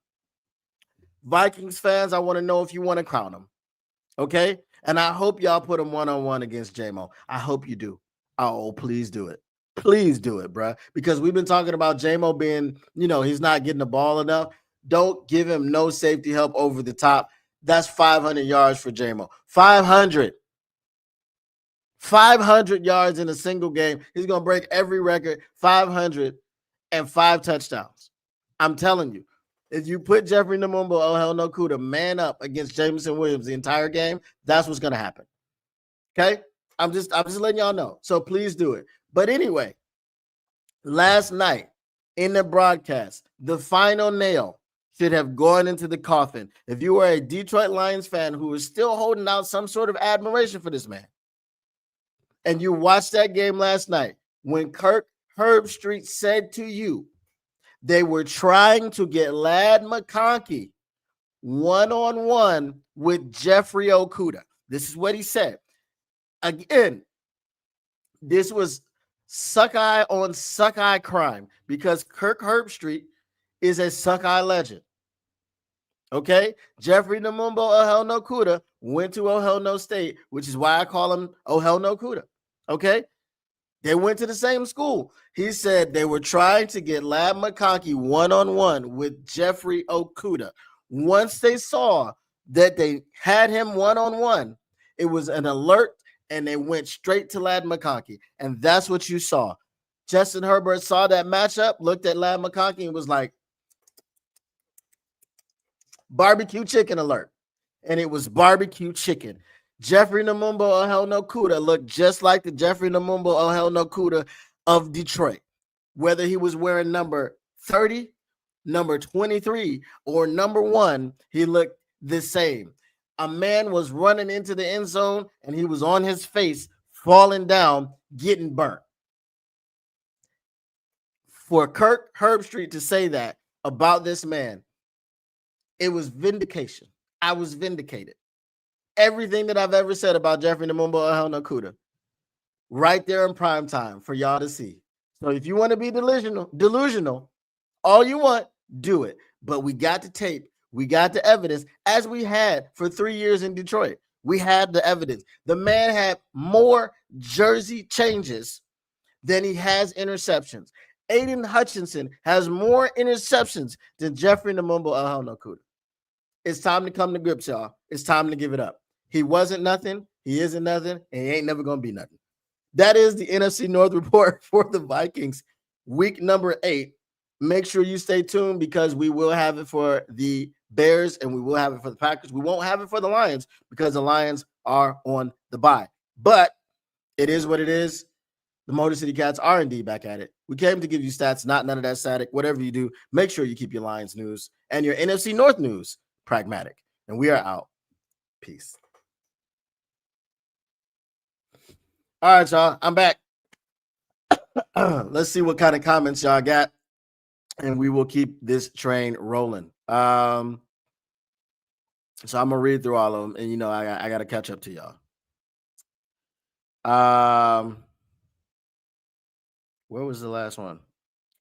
Vikings fans, I want to know if you want to crown him. Okay? And I hope y'all put him one-on-one against J-Mo. I hope you do. Oh, please do it. Please do it, bro. Because we've been talking about J-Mo being, he's not getting the ball enough. Don't give him no safety help over the top. That's 500 yards for J-Mo. 500 yards in a single game. He's going to break every record. 505 touchdowns. I'm telling you. If you put Jeffrey Namumbo Oh Hell No Kuda man up against Jameson Williams the entire game, that's what's going to happen. Okay? I'm just letting y'all know. So please do it. But anyway, last night in the broadcast, the final nail should have gone into the coffin. If you are a Detroit Lions fan who is still holding out some sort of admiration for this man, and you watched that game last night, when Kirk Herbstreit said to you they were trying to get Ladd McConkey one-on-one with Jeffrey Okudah. This is what he said. Again, this was suck-eye on suck-eye crime because Kirk Herbstreit is a suck-eye legend. Okay? Jeffrey Namumbo Oh Hell No Kuda went to Oh Hell No State, which is why I call him Oh Hell No Kuda. Okay? They went to the same school. He said they were trying to get Ladd McConkey one-on-one with Jeffrey Okudah. Once they saw that they had him one-on-one, it was an alert, and they went straight to Ladd McConkey. And that's what you saw. Justin Herbert saw that matchup, looked at Ladd McConkey, and was like, barbecue chicken alert. And it was barbecue chicken. Jeffrey Namumbo Oh Hell No Kuda looked just like the Jeffrey Namumbo Oh Hell No Kuda of Detroit. Whether he was wearing number 30, number 23, or number 1, he looked the same. A man was running into the end zone, and he was on his face, falling down, getting burnt. For Kirk Herbstreit to say that about this man, it was vindication. I was vindicated. Everything that I've ever said about Jeffrey Namumbo Oh Hell No Kuda, right there in prime time for y'all to see. So if you want to be delusional, all you want, do it. But we got the tape. We got the evidence, as we had for 3 years in Detroit. We had the evidence. The man had more jersey changes than he has interceptions. Aiden Hutchinson has more interceptions than Jeffrey Namumbo Ahonokuda. It's time to come to grips, y'all. It's time to give it up. He wasn't nothing. He isn't nothing. And he ain't never going to be nothing. That is the NFC North report for the Vikings, week number 8. Make sure you stay tuned because we will have it for the Bears and we will have it for the Packers. We won't have it for the Lions because the Lions are on the bye. But it is what it is. The Motor City Cats are indeed back at it. We came to give you stats, not none of that static. Whatever you do, make sure you keep your Lions news and your NFC North news pragmatic. And we are out. Peace. All right, y'all. I'm back. Let's see what kind of comments y'all got. And we will keep this train rolling. So I'm gonna read through all of them, and I got to catch up to y'all. Where was the last one?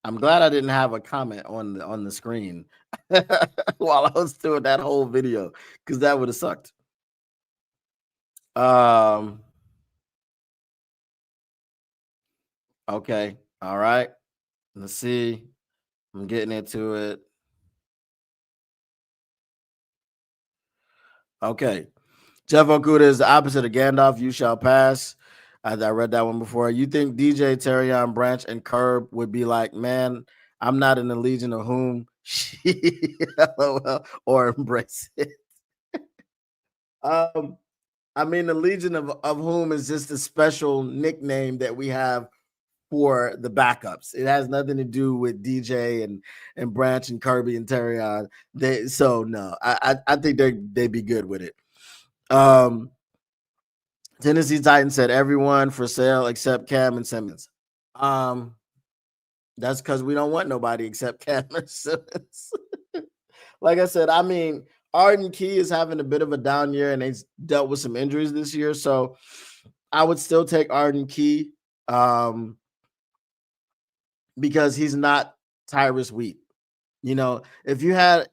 I'm glad I didn't have a comment on the screen while I was doing that whole video because that would have sucked. Okay, all right. Let's see. I'm getting into it. Okay. Jeff Okuda is the opposite of Gandalf. You shall pass. I read that one before. You think DJ, Terrion, Branch, and Curb would be like, man, I'm not in the Legion of Whom, or embrace it? I mean, the Legion of Whom is just a special nickname that we have for the backups. It has nothing to do with DJ and Branch and Kirby and Terrion. No, I think they'd be good with it. Tennessee Titans said everyone for sale except Cam and Simmons. That's because we don't want nobody except Cam and Simmons. Like I said, I mean, Arden Key is having a bit of a down year and he's dealt with some injuries this year. So I would still take Arden Key because he's not Tyrus Wheat. If you had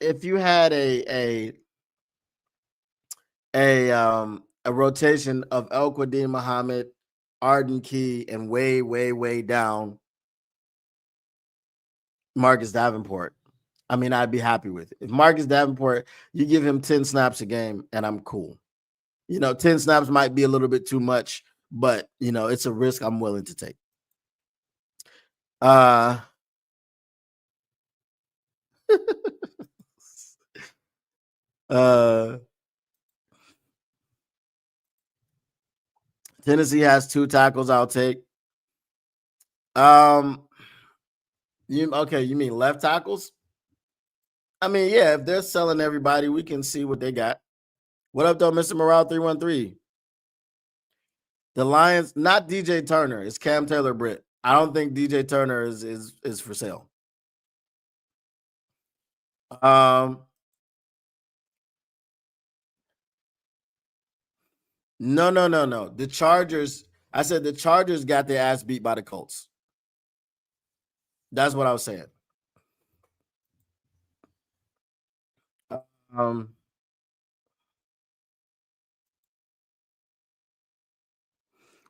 a rotation of El Quadin Muhammad, Arden Key, and way, way, way down Marcus Davenport, I mean, I'd be happy with it. If Marcus Davenport, you give him 10 snaps a game and I'm cool. 10 snaps might be a little bit too much, but it's a risk I'm willing to take. Tennessee has 2 tackles. I'll take. You mean left tackles? I mean, yeah, if they're selling everybody, we can see what they got. What up, though, Mr. Morale 313? The Lions, not DJ Turner, it's Cam Taylor Britt. I don't think DJ Turner is for sale. No. The Chargers, I said the Chargers got their ass beat by the Colts. That's what I was saying.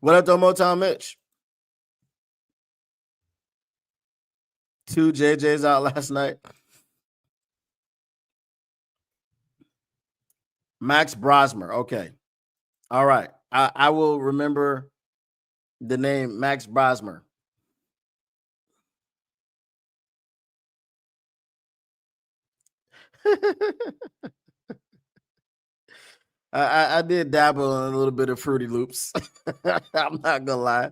What up, though, Motown Mitch? 2 JJs out last night. Max Brosmer. Okay. All right. I will remember the name Max Brosmer. I did dabble in a little bit of Fruity Loops. I'm not gonna lie.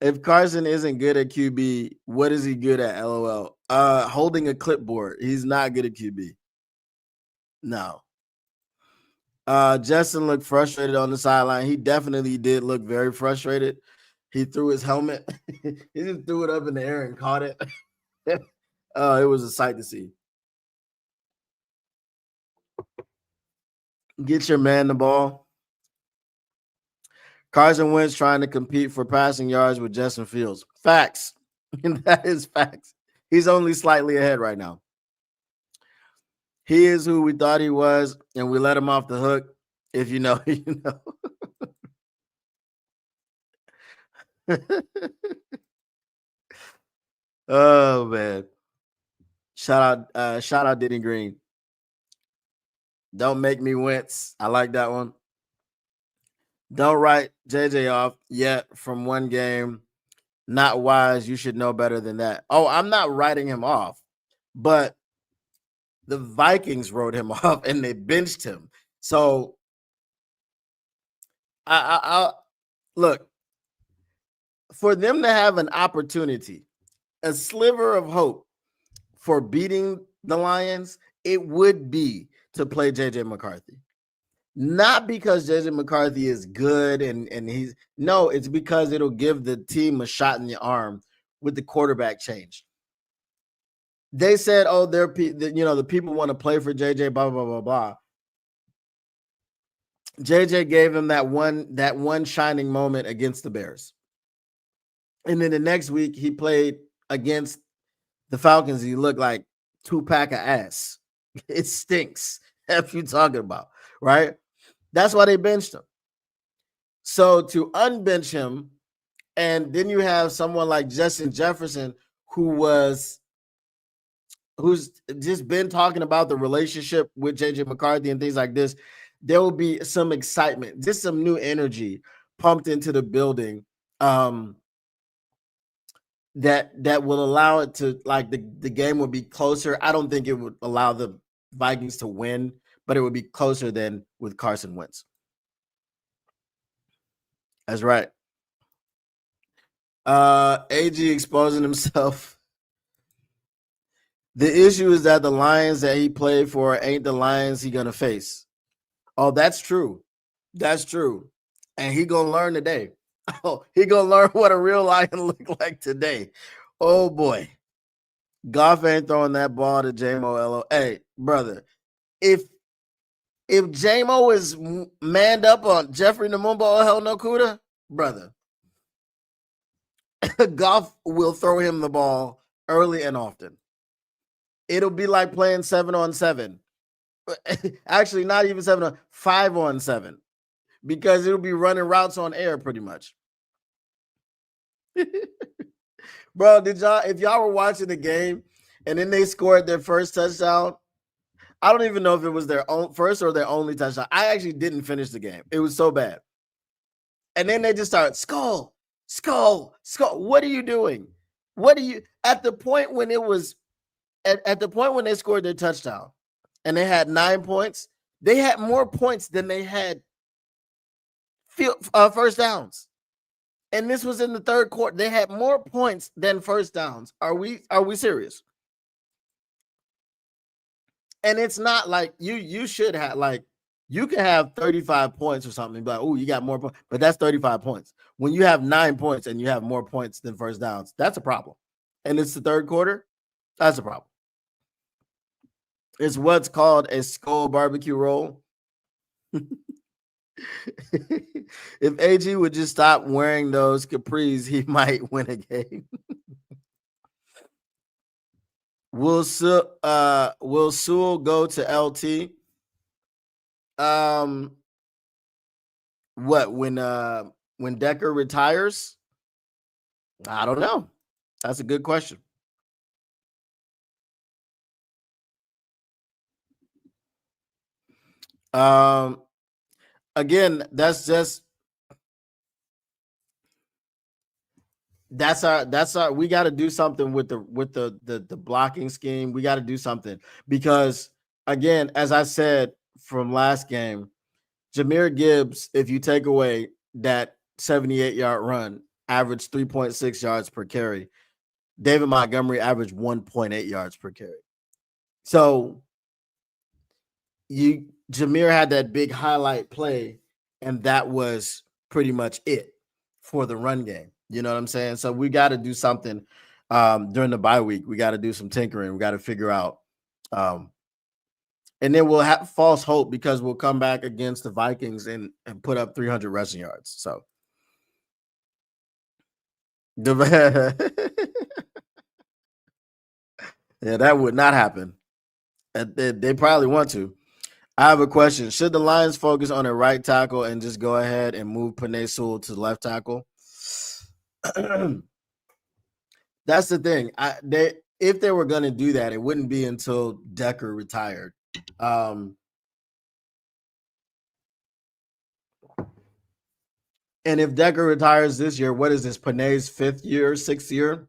If Carson isn't good at QB, what is he good at? LOL. Holding a clipboard. He's not good at QB. No. Justin looked frustrated on the sideline. He definitely did look very frustrated. He threw his helmet. He just threw it up in the air and caught it. It was a sight to see. Get your man the ball. Carson Wentz trying to compete for passing yards with Justin Fields. Facts. That is facts. He's only slightly ahead right now. He is who we thought he was, and we let him off the hook. If you know, you know. Oh man. Shout out Denny Green. Don't make me wince. I like that one. Don't write JJ off yet from one game. Not wise. You should know better than that. Oh, I'm not writing him off, but the Vikings wrote him off and they benched him. So I look, for them to have an opportunity, a sliver of hope for beating the Lions, it would be to play JJ McCarthy. Not because JJ McCarthy is good and he's no, it's because it'll give the team a shot in the arm with the quarterback change. They said, "Oh, the people want to play for JJ." Blah blah blah blah. JJ gave him that one shining moment against the Bears, and then the next week he played against the Falcons. He looked like 2-pack of ass. It stinks. What you talking about, right? That's why they benched him. So to unbench him, and then you have someone like Justin Jefferson, who's just been talking about the relationship with JJ McCarthy and things like this. There will be some excitement, just some new energy pumped into the building. That will allow it to, like, the game will be closer. I don't think it would allow the Vikings to win, but it would be closer than with Carson Wentz. That's right. AG exposing himself. The issue is that the Lions that he played for ain't the Lions he gonna face. Oh, that's true. That's true. And he gonna learn today. Oh, he gonna learn what a real Lion look like today. Oh boy. Goff ain't throwing that ball to J-Mo Elo. Hey, brother, if J-Mo is manned up on Jeffrey Namumba or Hell No Kuda, brother, Goff will throw him the ball early and often. It'll be like playing 7-on-7. Actually, not even 5-on-7, because it'll be running routes on air pretty much. Bro, if y'all were watching the game and then they scored their first touchdown, I don't even know if it was their own first or their only touchdown. I actually didn't finish the game. It was so bad. And then they just start skull. What are you doing? What are you at the point when it was at the point when they scored their touchdown and they had 9 points? They had more points than they had first downs. And this was in the third quarter. They had more points than first downs. Are we serious? And it's not like you should have, like, you can have 35 points or something, but oh, you got more points, but that's 35 points. When you have 9 points and you have more points than first downs, that's a problem. And it's the third quarter, that's a problem. It's what's called a skull barbecue roll. If AG would just stop wearing those capris, he might win a game. Will Sewell go to LT? What, when Decker retires? I don't know. That's a good question. Again, that's our we got to do something with the blocking scheme. We got to do something, because again, as I said from last game, Jahmyr Gibbs, if you take away that 78-yard run, averaged 3.6 yards per carry. David Montgomery averaged 1.8 yards per carry. So Jahmyr had that big highlight play, and that was pretty much it for the run game. You know what I'm saying? So we got to do something during the bye week. We got to do some tinkering. We got to figure out. And then we'll have false hope, because we'll come back against the Vikings and put up 300 rushing yards. So yeah, that would not happen. They probably want to. I have a question. Should the Lions focus on a right tackle and just go ahead and move Penei Sewell to left tackle? That's the thing. If they were going to do that, it wouldn't be until Decker retired. And if Decker retires this year, what is this? Penei's 5th year, 6th year?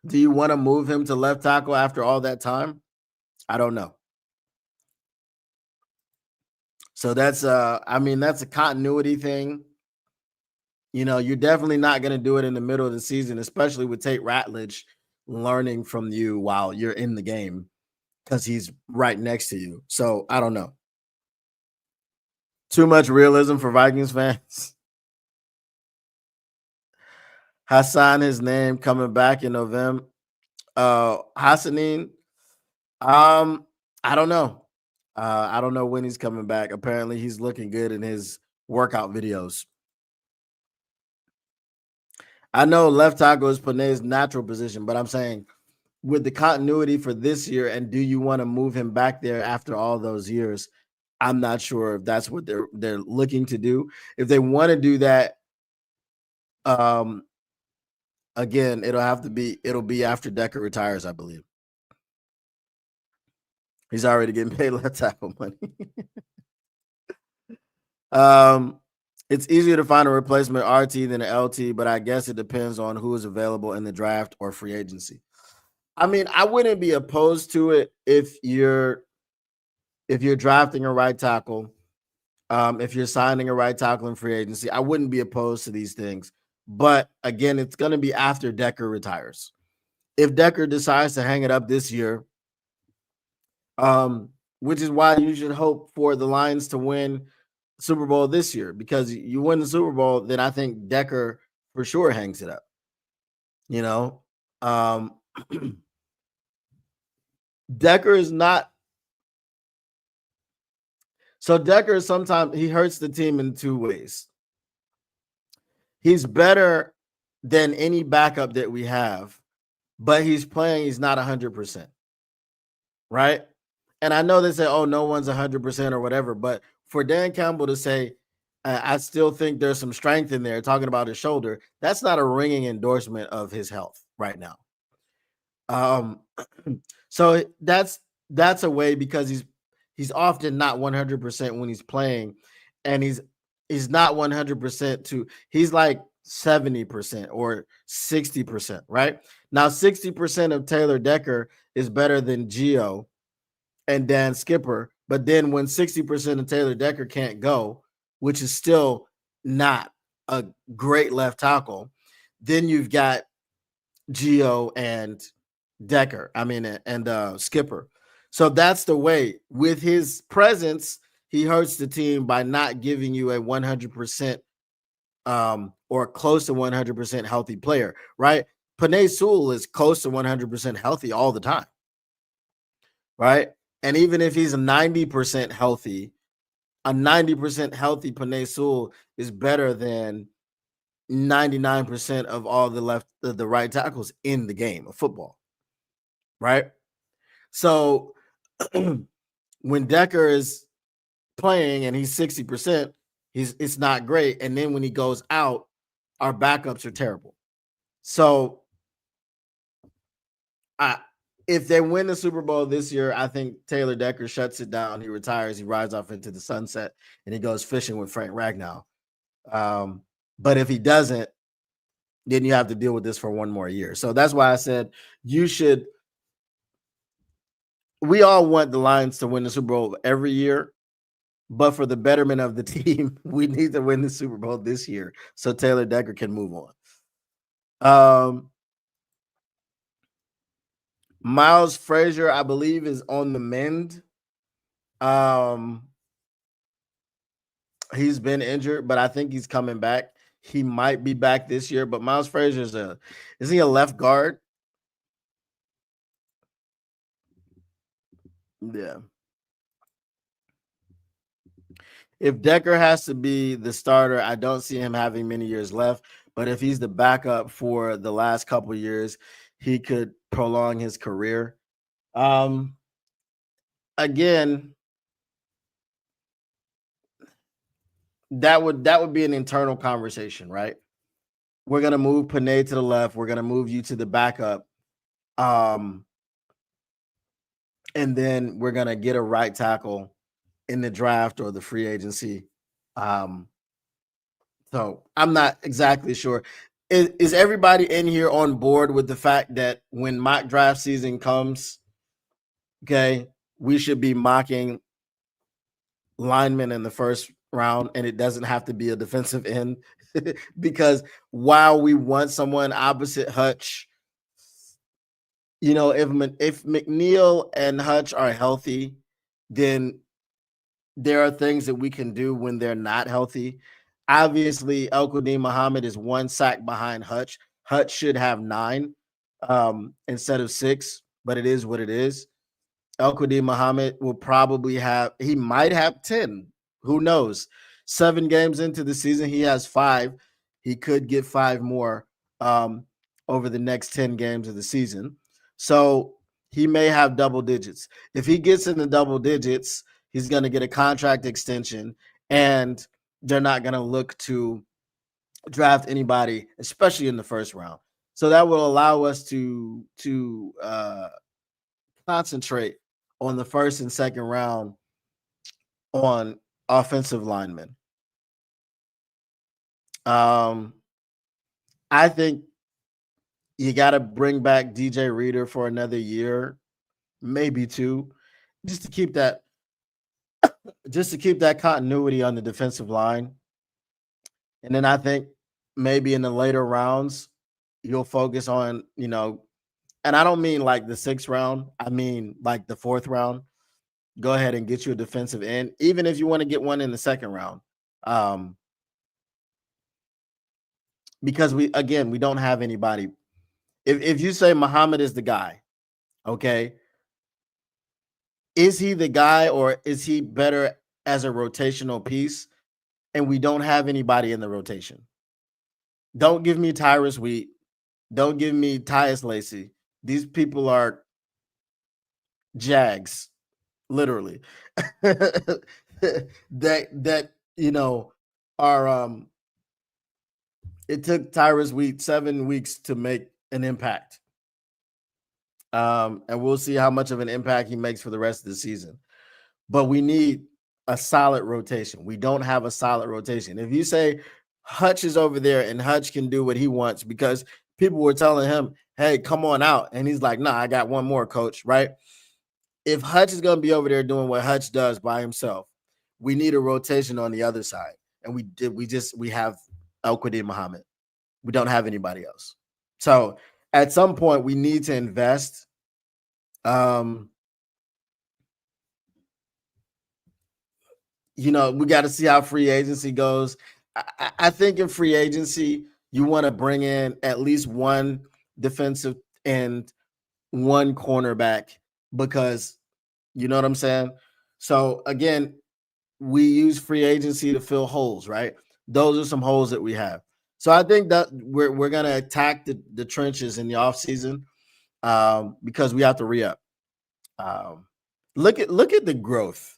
Do you want to move him to left tackle after all that time? I don't know. So that's that's a continuity thing. You know, you're definitely not going to do it in the middle of the season, especially with Tate Ratledge learning from you while you're in the game because he's right next to you. So I don't know. Too much realism for Vikings fans. Hassan, his name coming back in November. Hassanin, I don't know. I don't know when he's coming back. Apparently, he's looking good in his workout videos. I know left tackle is Penei's natural position, but I'm saying with the continuity for this year, and do you want to move him back there after all those years? I'm not sure if that's what they're looking to do. If they want to do that, again, it'll be after Decker retires, I believe. He's already getting paid left tackle money. It's easier to find a replacement RT than an LT, but I guess it depends on who is available in the draft or free agency. I mean, I wouldn't be opposed to it if you're drafting a right tackle, if you're signing a right tackle in free agency. I wouldn't be opposed to these things. But again, it's going to be after Decker retires. If Decker decides to hang it up this year, which is why you should hope for the Lions to win Super Bowl this year, because you win the Super Bowl, then I think Decker for sure hangs it up. You know, Decker is not. So Decker sometimes he hurts the team in two ways. He's better than any backup that we have, but he's not 100%. Right? And I know they say, oh, no one's 100% or whatever, but for Dan Campbell to say, I still think there's some strength in there, talking about his shoulder, that's not a ringing endorsement of his health right now. So that's a way, because he's often not 100% when he's playing, and he's not 100% to he's like 70% or 60%, right? Now 60% of Taylor Decker is better than Gio and Dan Skipper, but then when 60% of Taylor Decker can't go, which is still not a great left tackle, then you've got Gio and Decker, and Skipper. So that's the way. With his presence, he hurts the team by not giving you a 100% or close to 100% healthy player, right? Penei Sewell is close to 100% healthy all the time, right? And even if he's 90% healthy, a 90% healthy Penei Sewell is better than 99% of all the right tackles in the game of football, right? So when Decker is playing and he's 60%, it's not great. And then when he goes out, our backups are terrible. So if they win the Super Bowl this year, I think Taylor Decker shuts it down. He retires. He rides off into the sunset, and he goes fishing with Frank Ragnow. But if he doesn't, then you have to deal with this for one more year. So that's why I said you should. We all want the Lions to win the Super Bowl every year, but for the betterment of the team, we need to win the Super Bowl this year so Taylor Decker can move on. Miles Frazier, I believe, is on the mend. He's been injured, but I think he's coming back. He might be back this year, but Miles Frazier is he a left guard? Yeah. If Decker has to be the starter, I don't see him having many years left. But if he's the backup for the last couple of years, he could prolong his career. again, that would be an internal conversation, right? We're gonna move Panay to the left. We're gonna move you to the backup, um, and then we're gonna get a right tackle in the draft or the free agency. Um, so I'm not exactly sure. Is everybody in here on board with the fact that when mock draft season comes, okay, we should be mocking linemen in the first round, and it doesn't have to be a defensive end? Because while we want someone opposite Hutch, if McNeil and Hutch are healthy, then there are things that we can do when they're not healthy. Obviously, El-Quadin Muhammad is 1 sack behind Hutch. Hutch should have 9 instead of 6, but it is what it is. El-Quadin Muhammad he might have 10. Who knows? 7 games into the season, he has 5. He could get 5 more over the next 10 games of the season. So he may have double digits. If he gets in the double digits, he's going to get a contract extension, and they're not going to look to draft anybody, especially in the first round. So that will allow us to concentrate on the first and second round on offensive linemen. I think you got to bring back DJ Reader for another year, maybe 2, just to keep that continuity on the defensive line. And then I think maybe in the later rounds, you'll focus on, and I don't mean like the 6th round, I mean like the 4th round. Go ahead and get you a defensive end, even if you want to get one in the 2nd round. Because we don't have anybody. If you say Muhammad is the guy, okay, is he the guy, or is he better as a rotational piece? And we don't have anybody in the rotation. Don't give me Tyrus Wheat. Don't give me Tyus Lacey. These people are Jags, literally. that are it took Tyrus Wheat 7 weeks to make an impact. And we'll see how much of an impact he makes for the rest of the season. But we need a solid rotation. We don't have a solid rotation. If you say Hutch is over there and Hutch can do what he wants, because people were telling him, hey, come on out. And he's like, nah, I got one more, coach, right? If Hutch is going to be over there doing what Hutch does by himself, we need a rotation on the other side. And we have El-Quadin Muhammad. We don't have anybody else. So at some point we need to invest. We got to see how free agency goes. I think in free agency, you want to bring in at least one defensive and one cornerback, because you know what I'm saying? So again, we use free agency to fill holes, right? Those are some holes that we have. So I think that we're going to attack the trenches in the offseason, because we have to re-up. Look at the growth.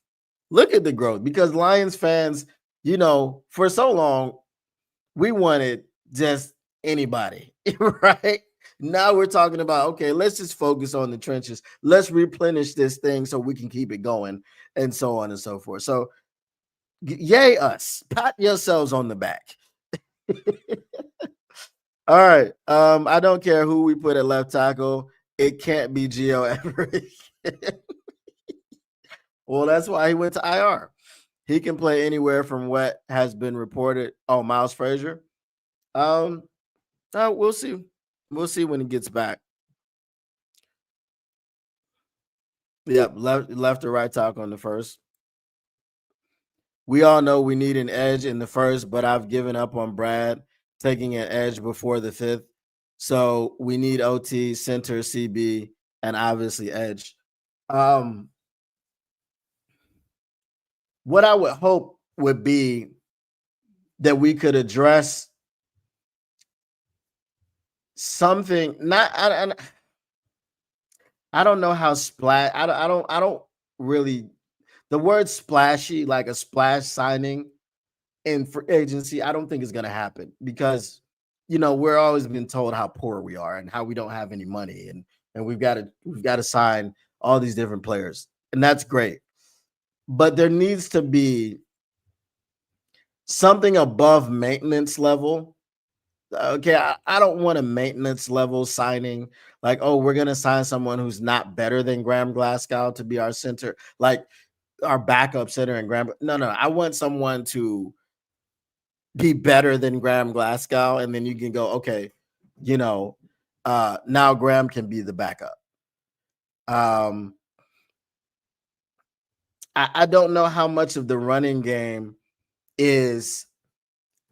Look at the growth, because Lions fans, for so long, we wanted just anybody, right? Now we're talking about, okay, let's just focus on the trenches. Let's replenish this thing so we can keep it going, and so on and so forth. So, yay us. Pat yourselves on the back. All right. I don't care who we put at left tackle. It can't be Gio Everett. Well, that's why he went to IR. He can play anywhere from what has been reported. Oh, Miles Frazier. We'll see. We'll see when he gets back. Yep, left or right tackle on the first. We all know we need an edge in the first, but I've given up on Brad taking an edge before the 5th. So we need OT, center, CB, and obviously edge. What I would hope would be that we could address something. I don't know how I don't really the word splashy, like a splash signing in free agency, I don't think is going to happen because we're always been told how poor we are and how we don't have any money and we've got to sign all these different players, and that's great. But there needs to be something above maintenance level. Okay, I don't want a maintenance level signing like, oh, we're gonna sign someone who's not better than Graham Glasgow to be our center, like our backup center and Graham. No, I want someone to be better than Graham Glasgow, and then you can go, okay, now Graham can be the backup. Um, I don't know how much of the running game is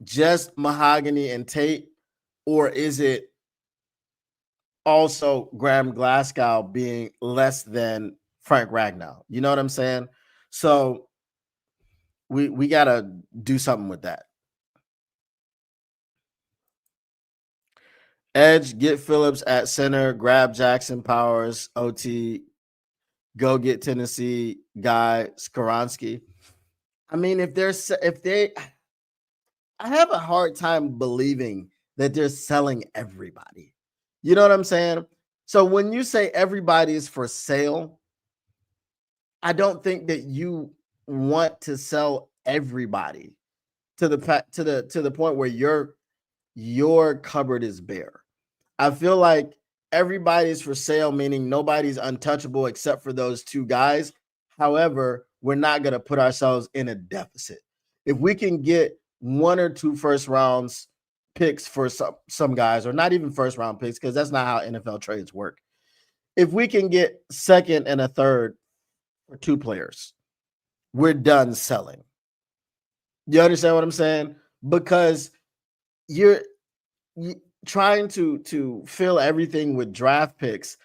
just Mahogany and Tate, or is it also Graham Glasgow being less than Frank Ragnow? You know what I'm saying? So we gotta do something with that. Edge, get Phillips at center, grab Jackson Powers, OT, go get Tennessee guy Skoronski. I mean, if they, I have a hard time believing that they're selling everybody. You know what I'm saying? So when you say everybody is for sale, I don't think that you want to sell everybody to the point where your cupboard is bare. I feel like everybody's for sale, meaning nobody's untouchable except for those two guys. However, we're not going to put ourselves in a deficit. If we can get one or two first rounds picks for some guys, or not even first round picks, because that's not how NFL trades work. If we can get second and a third for two players, we're done selling. You understand what I'm saying? Because you're trying to fill everything with draft picks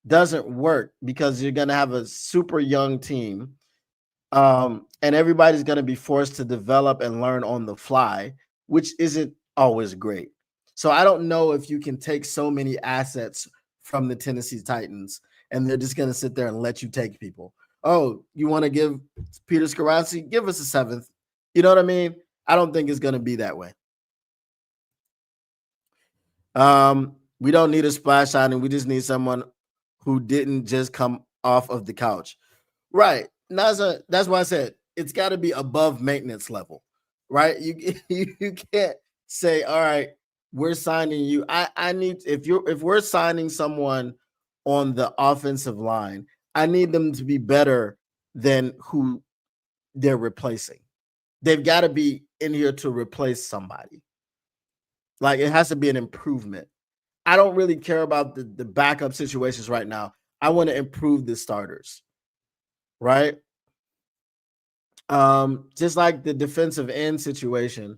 doesn't work, because you're going to have a super young team, and everybody's going to be forced to develop and learn on the fly, which isn't always great. So I don't know if you can take so many assets from the Tennessee Titans and they're just going to sit there and let you take people. Oh, you want to give Peter Skoronski? Give us a seventh. You know what I mean? I don't think it's going to be that way. We don't need a splash signing. We just need someone who didn't just come off of the couch. Right. That's why I said it's got to be above maintenance level, right? You can't say, all right, we're signing you. I need, if we're signing someone on the offensive line, I need them to be better than who they're replacing. They've got to be in here to replace somebody. Like, it has to be an improvement. I don't really care about the backup situations right now. I want to improve the starters, right? Just like the defensive end situation,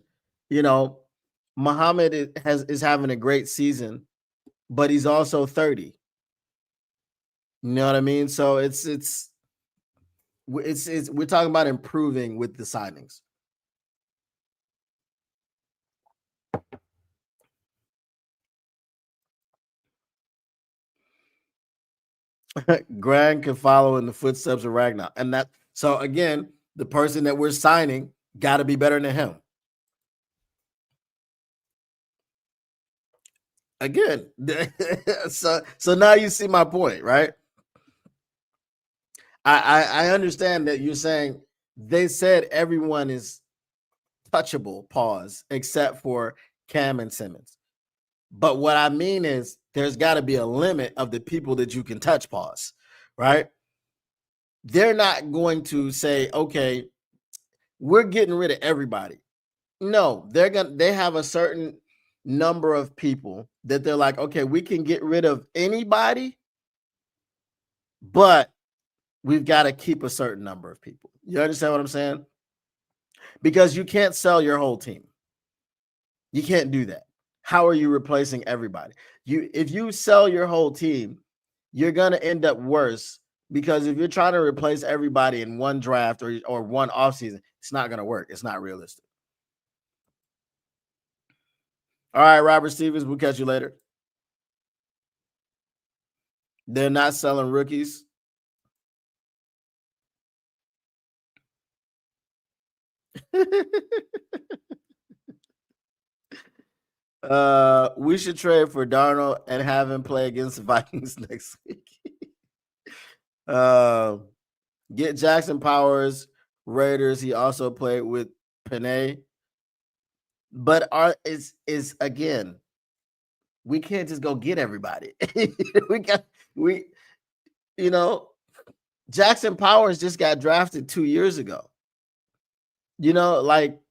Muhammad is having a great season, but he's also 30. You know what I mean? So it's we're talking about improving with the signings. Grant can follow in the footsteps of Ragnar. And that, so again, the person that we're signing got to be better than him. Again, so now you see my point, right? I understand that you're saying they said everyone is touchable, pause, except for Cam and Simmons. But what I mean is there's got to be a limit of the people that you can touch, pause, right? They're not going to say, okay, we're getting rid of everybody. No, they have a certain number of people that they're like, okay, we can get rid of anybody, but we've got to keep a certain number of people. You understand what I'm saying? Because you can't sell your whole team. You can't do that. How are you replacing everybody? If you sell your whole team, you're going to end up worse, because if you're trying to replace everybody in one draft or one offseason, it's not going to work. It's not realistic. All right, Robert Stevens, we'll catch you later. They're not selling rookies. We should trade for Darnold and have him play against the Vikings next week. Get Jackson Powers, Raiders. He also played with Panay. But is again, we can't just go get everybody. we you know, Jackson Powers just got drafted 2 years ago. Like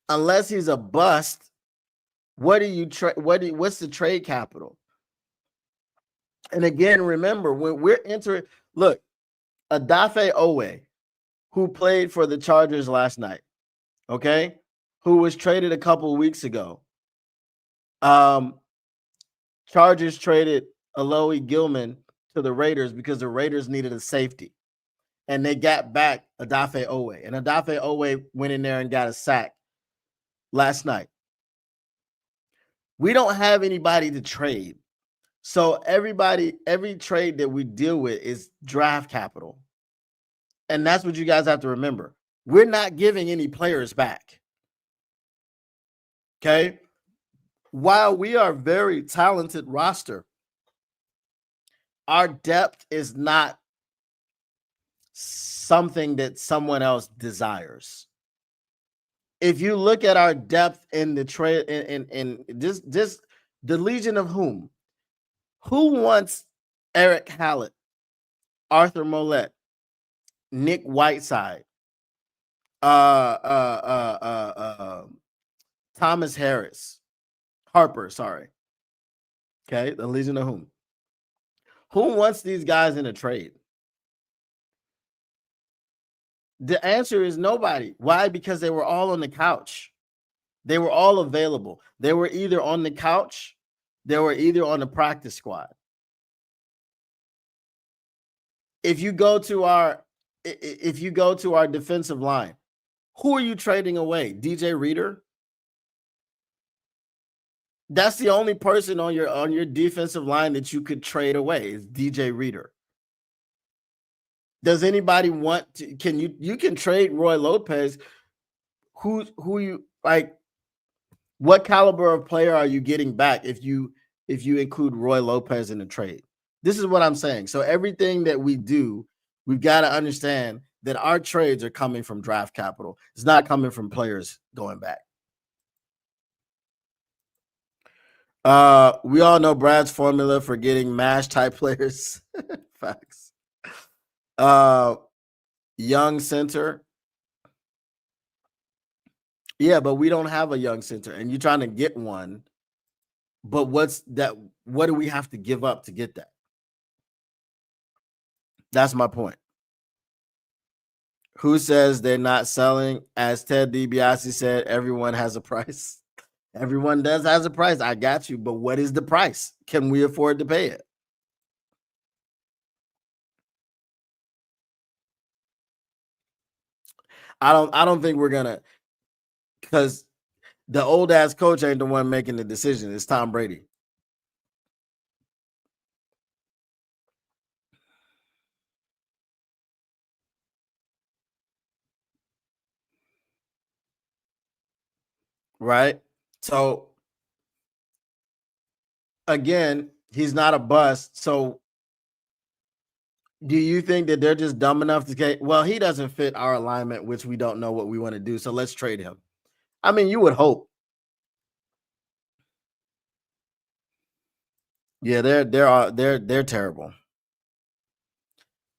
unless he's a bust, what do you trade? What's the trade capital? And again, remember when we're entering, look, Odafe Owe, who played for the Chargers last night, okay, who was traded a couple of weeks ago. Chargers traded Alohi Gilman to the Raiders because the Raiders needed a safety, and they got back Odafe Owe, and Odafe Owe went in there and got a sack last night. We don't have anybody to trade. So every trade that we deal with is draft capital. And that's what you guys have to remember. We're not giving any players back. Okay? While we are a very talented roster, our depth is not something that someone else desires. If you look at our depth in the trade in just the Legion of who wants Eric Hallett, Arthur Mollett, Nick Whiteside, Thomas Harper, sorry. Okay, the Legion of who wants these guys in a trade? The answer is nobody. Why? Because they were all on the couch. They were all available. They were either on the couch, they were either on the practice squad. If you go to our defensive line, who are you trading away? DJ Reader? That's the only person on your defensive line that you could trade away is DJ Reader. Does anybody want to? You can trade Roy Lopez? Who you like? What caliber of player are you getting back if you include Roy Lopez in the trade? This is what I'm saying. So everything that we do, we've got to understand that our trades are coming from draft capital. It's not coming from players going back. We all know Brad's formula for getting MASH type players. Facts. Young center. Yeah, but we don't have a young center, and you're trying to get one. But what's that? What do we have to give up to get that? That's my point. Who says they're not selling? As Ted DiBiase said, everyone has a price. Everyone has a price. I got you. But what is the price? Can we afford to pay it? I don't think we're gonna, because the old ass coach ain't the one making the decision. It's Tom Brady. Right? So again, he's not a bust. So do you think that they're just dumb enough to get, well, he doesn't fit our alignment, which we don't know what we want to do. So let's trade him. I mean, you would hope. Yeah, they're terrible.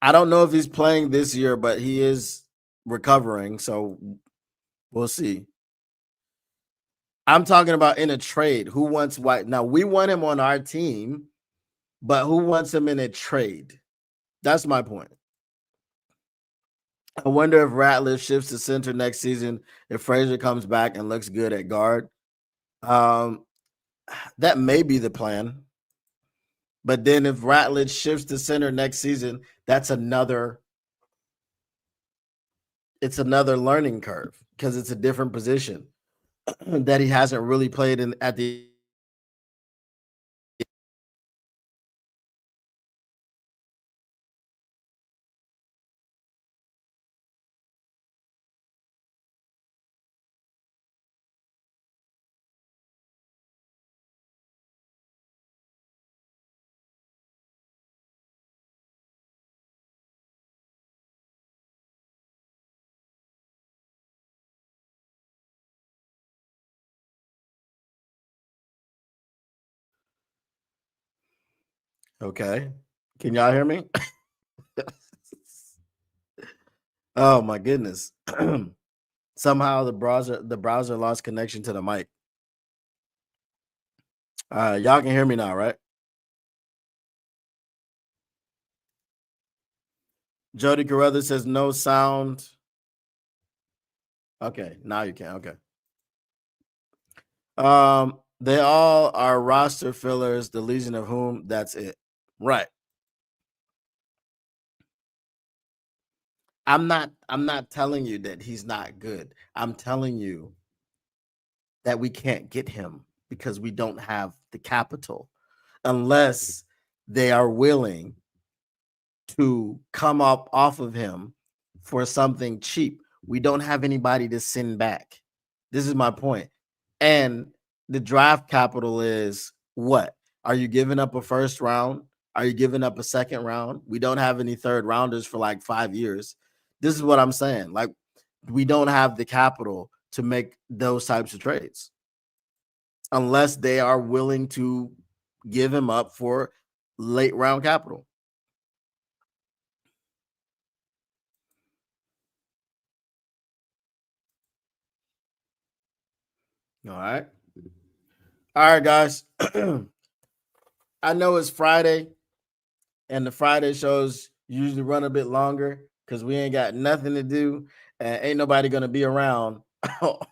I don't know if he's playing this year, but he is recovering, so we'll see. I'm talking about in a trade. Who wants White? Now we want him on our team, but who wants him in a trade? That's my point. I wonder if Ratliff shifts to center next season if Frazier comes back and looks good at guard. That may be the plan. But then if Ratliff shifts to center next season, it's another learning curve because it's a different position that he hasn't really played in at the Okay. Can y'all hear me? Oh my goodness. Somehow the browser lost connection to the mic. Y'all can hear me now, right? Jody Carruthers says no sound. Okay, now you can. Okay. They all are roster fillers, the Legion of whom, that's it. Right. I'm not telling you that he's not good. I'm telling you that we can't get him because we don't have the capital unless they are willing to come up off of him for something cheap. We don't have anybody to send back. This is my point. And the draft capital is what? Are you giving up a first round? Are you giving up a second round? We don't have any third rounders for like 5 years. This is what I'm saying. Like, we don't have the capital to make those types of trades unless they are willing to give him up for late round capital. All right. All right, guys. I know it's Friday, and the Friday shows usually run a bit longer because we ain't got nothing to do, and ain't nobody gonna be around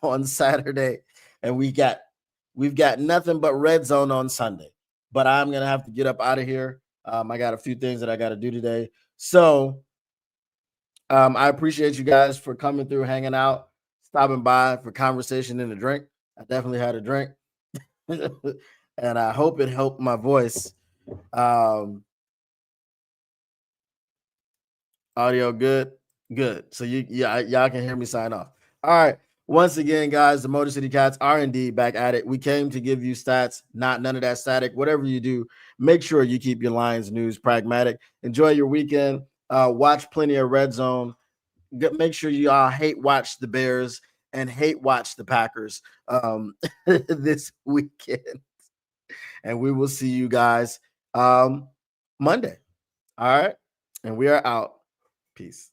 on Saturday, and we've got nothing but red zone on Sunday. But I'm gonna have to get up out of here. I got a few things that I got to do today, so I appreciate you guys for coming through, hanging out, stopping by for conversation and a drink. I definitely had a drink. And I hope it helped my voice. Audio good, good. So y'all can hear me sign off. All right. Once again, guys, the Motor City Cats are indeed back at it. We came to give you stats, not none of that static. Whatever you do, make sure you keep your Lions news pragmatic. Enjoy your weekend. Watch plenty of Red Zone. Make sure you all hate watch the Bears and hate watch the Packers this weekend. And we will see you guys Monday. All right. And we are out. Peace.